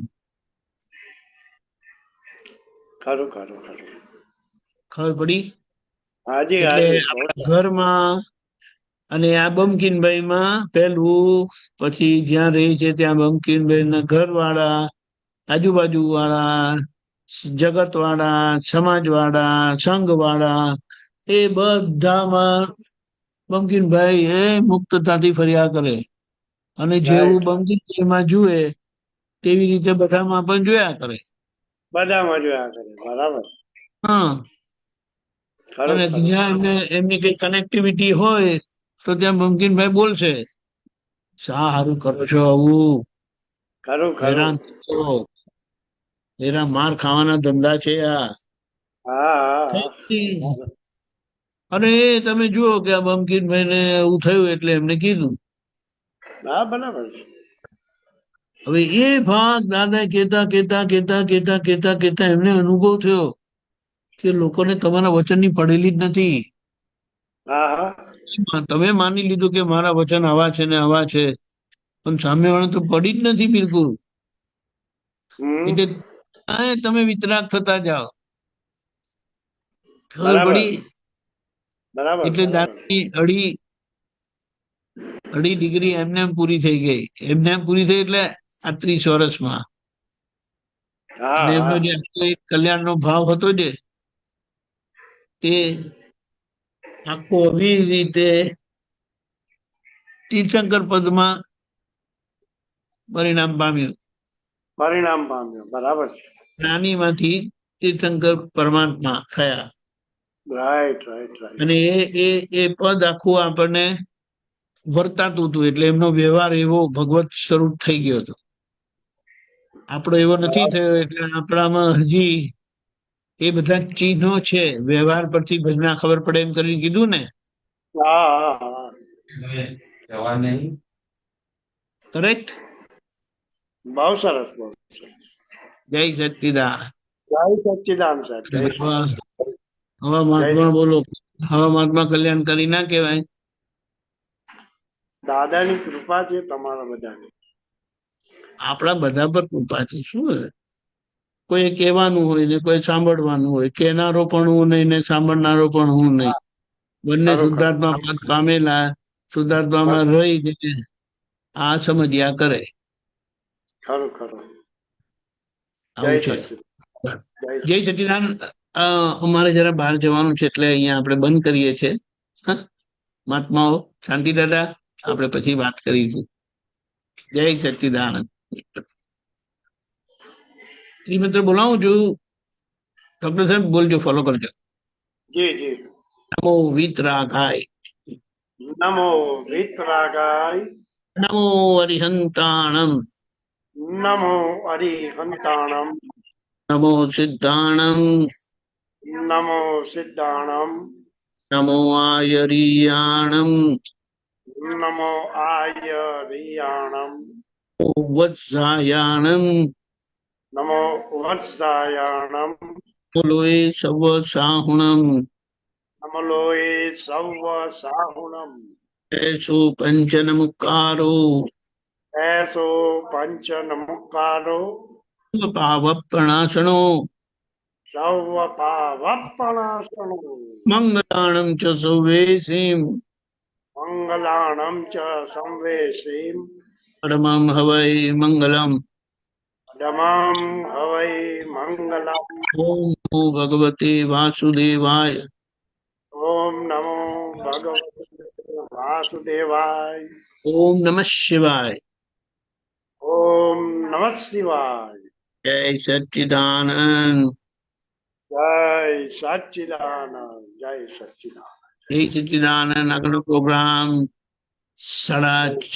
ખરું ખરું ખરું. ખબર પડી? હાજી એટલે હાજી બહુ આપણા ઘરમાં અને આ બંકીનભાઈમાં પેલું, પછી જ્યાં રહે છે ત્યાં બંકીનભાઈ ના ઘર વાળા, આજુબાજુ વાળા, જગત વાળા, સમાજ વાળા, સંઘ વાળા, એ બધામાં બંકીનભાઈ એ મુક્તતાથી ફર્યા કરે. અને જેવું રાઈટ બંકીનભાઈમાં જુએ તેવી રીતે બધામાં પણ જોયા કરે. બધામાં જોયા કરે. બરાબર. હા, ખરું અને ખરું જ્યાં એમની કઈ કનેક્ટિવિટી હોય તો ત્યાં બંકીનભાઈ બોલશે, શા હારું કરો છો આવું, ખરું ખરું. હેરાન છો, એના માર ખાવાના ધંધા છે આ. હા હા હા. અને એ તમે જુઓ કે આ બંકીનભાઈ ને એવું થયું એટલે એમને કીધું. હા બરાબર છે. હવે એ ભાગ દાદા કેતા કેતા કેતા કેતા કેતા કેતા એમને અનુભવ થયો કે લોકોને તમારા વચનની પડેલી જ નથી. હા હા. તમે માની લીધું કે મારા વચન આવા છે ને આવા છે, પણ સામે વાળા તો પડી જ નથી બિલકુલ. હમ. એટલે તમે વિતરાગ થતા જાઓ. ખબર બરાબર પડી? બરાબર એટલે બરાબર. દાદાની અઢી ડિગ્રી એમને એમ પૂરી થઈ ગઈ. એમને એમ પૂરી થઈ એટલે આ 30 વર્ષમાં. હા અને એમનો હા. જે એક કલ્યાણનો ભાવ હતો જે, તે આખો આવી રીતે તીર્થંકર પદમાં પરિણામ પામ્યું. પરિણામ પામ્યો. બરાબર છે. જ્ઞાનીમાંથી તીર્થંકર પરમાત્મા થયા. Right right right. અને એ પદ આખું આપણને વર્તાતું હતું. એટલે એમનો વ્યવહાર એવો ભગવત સ્વરૂપ થઈ ગયો હતો. આપણો એવો નથી થયો. એટલે આપણામાં હજી એ બધા ચિહ્નો છે. વ્યવહાર પરથી ભજના ખબર પડે એમ કરીને કીધું ને. હા હા હા. જવા નહીં. કરેક્ટ? બહુ સરસ બહુ સરસ. જય સચ્ચિદાનંદ. જય સચ્ચિદાન સાહેબ. જય સચ્ચિદાન. હવે જય મહાત્મા સચ્ચિદાન. બોલો. હવે મહાત્મા કલ્યાણ કરી ના કહેવાય? દાદાની કૃપા છે તમારા બધાની. આપણા બધા પર કૃપા છે. શું છે? કોઈ કહેવાનું હોય ને કોઈ સાંભળવાનું હોય. કહેનારો પણ હું નહીં ને સાંભળનારો પણ હું નહીં. બંને ખરું ખરું શુદ્ધાત્મા પદ પામેલા, શુદ્ધાત્મામાં રહીને આ સમજ્યા કરે. ખરું ખરું. જય આવું છે. સચ્ચિદાન. જય જય સચ્ચિદાનંદ. અમારે જરા બહાર જવાનું છે એટલે અહીંયા આપણે બંધ કરીએ છીએ. હા, મહાત્માઓ શાંતિ દાદા, આપણે પછી વાત કરીશું. જય સચ્ચિદાનંદ. શ્રીમંત્ર બોલાવું છું. ડોક્ટર સાહેબ બોલજો, ફોલો કરજો. જી જી. નમો વિતરાગાય, નમો વિતરાગાય, નમો અરિહંતાણમ, નમો અરિહંતાણમ, નમો સિદ્ધાણમ, નમો સિદ્ધાણમ, નમો આયરિયાણમ, નમો આયરિયાણમ, વત્સાયાણમ, નમો વત્સાયાણમ, લોએ સવ સાહુણમ, નમલોએ સૌ સાહુણમ, એસો પંચનમુકારો, એસો પંચ નમુકારો, પાવપ્રણાશનો, સૌ પાવપણાસનો, મંગળાણમ ચ સૌવેસીમ, મંગલાણમ ચ સંવેશીમ, પરમં હવૈ મંગલમ. ડમમ હવૈ મંગલમ. ઓમ નમો ભગવતે વાસુદેવાય. ઓમ નમો ભગવતે વાસુદેવાય. ઓમ નમઃ શિવાય. ઓમ નમઃ શિવાય. જય સચ્ચિદાનંદ. જય સચ્ચિદાનંદ. જય સચ્ચિદાનંદ. જય સચ્ચિદાનંદ. આગળનો પ્રોગ્રામ 4:30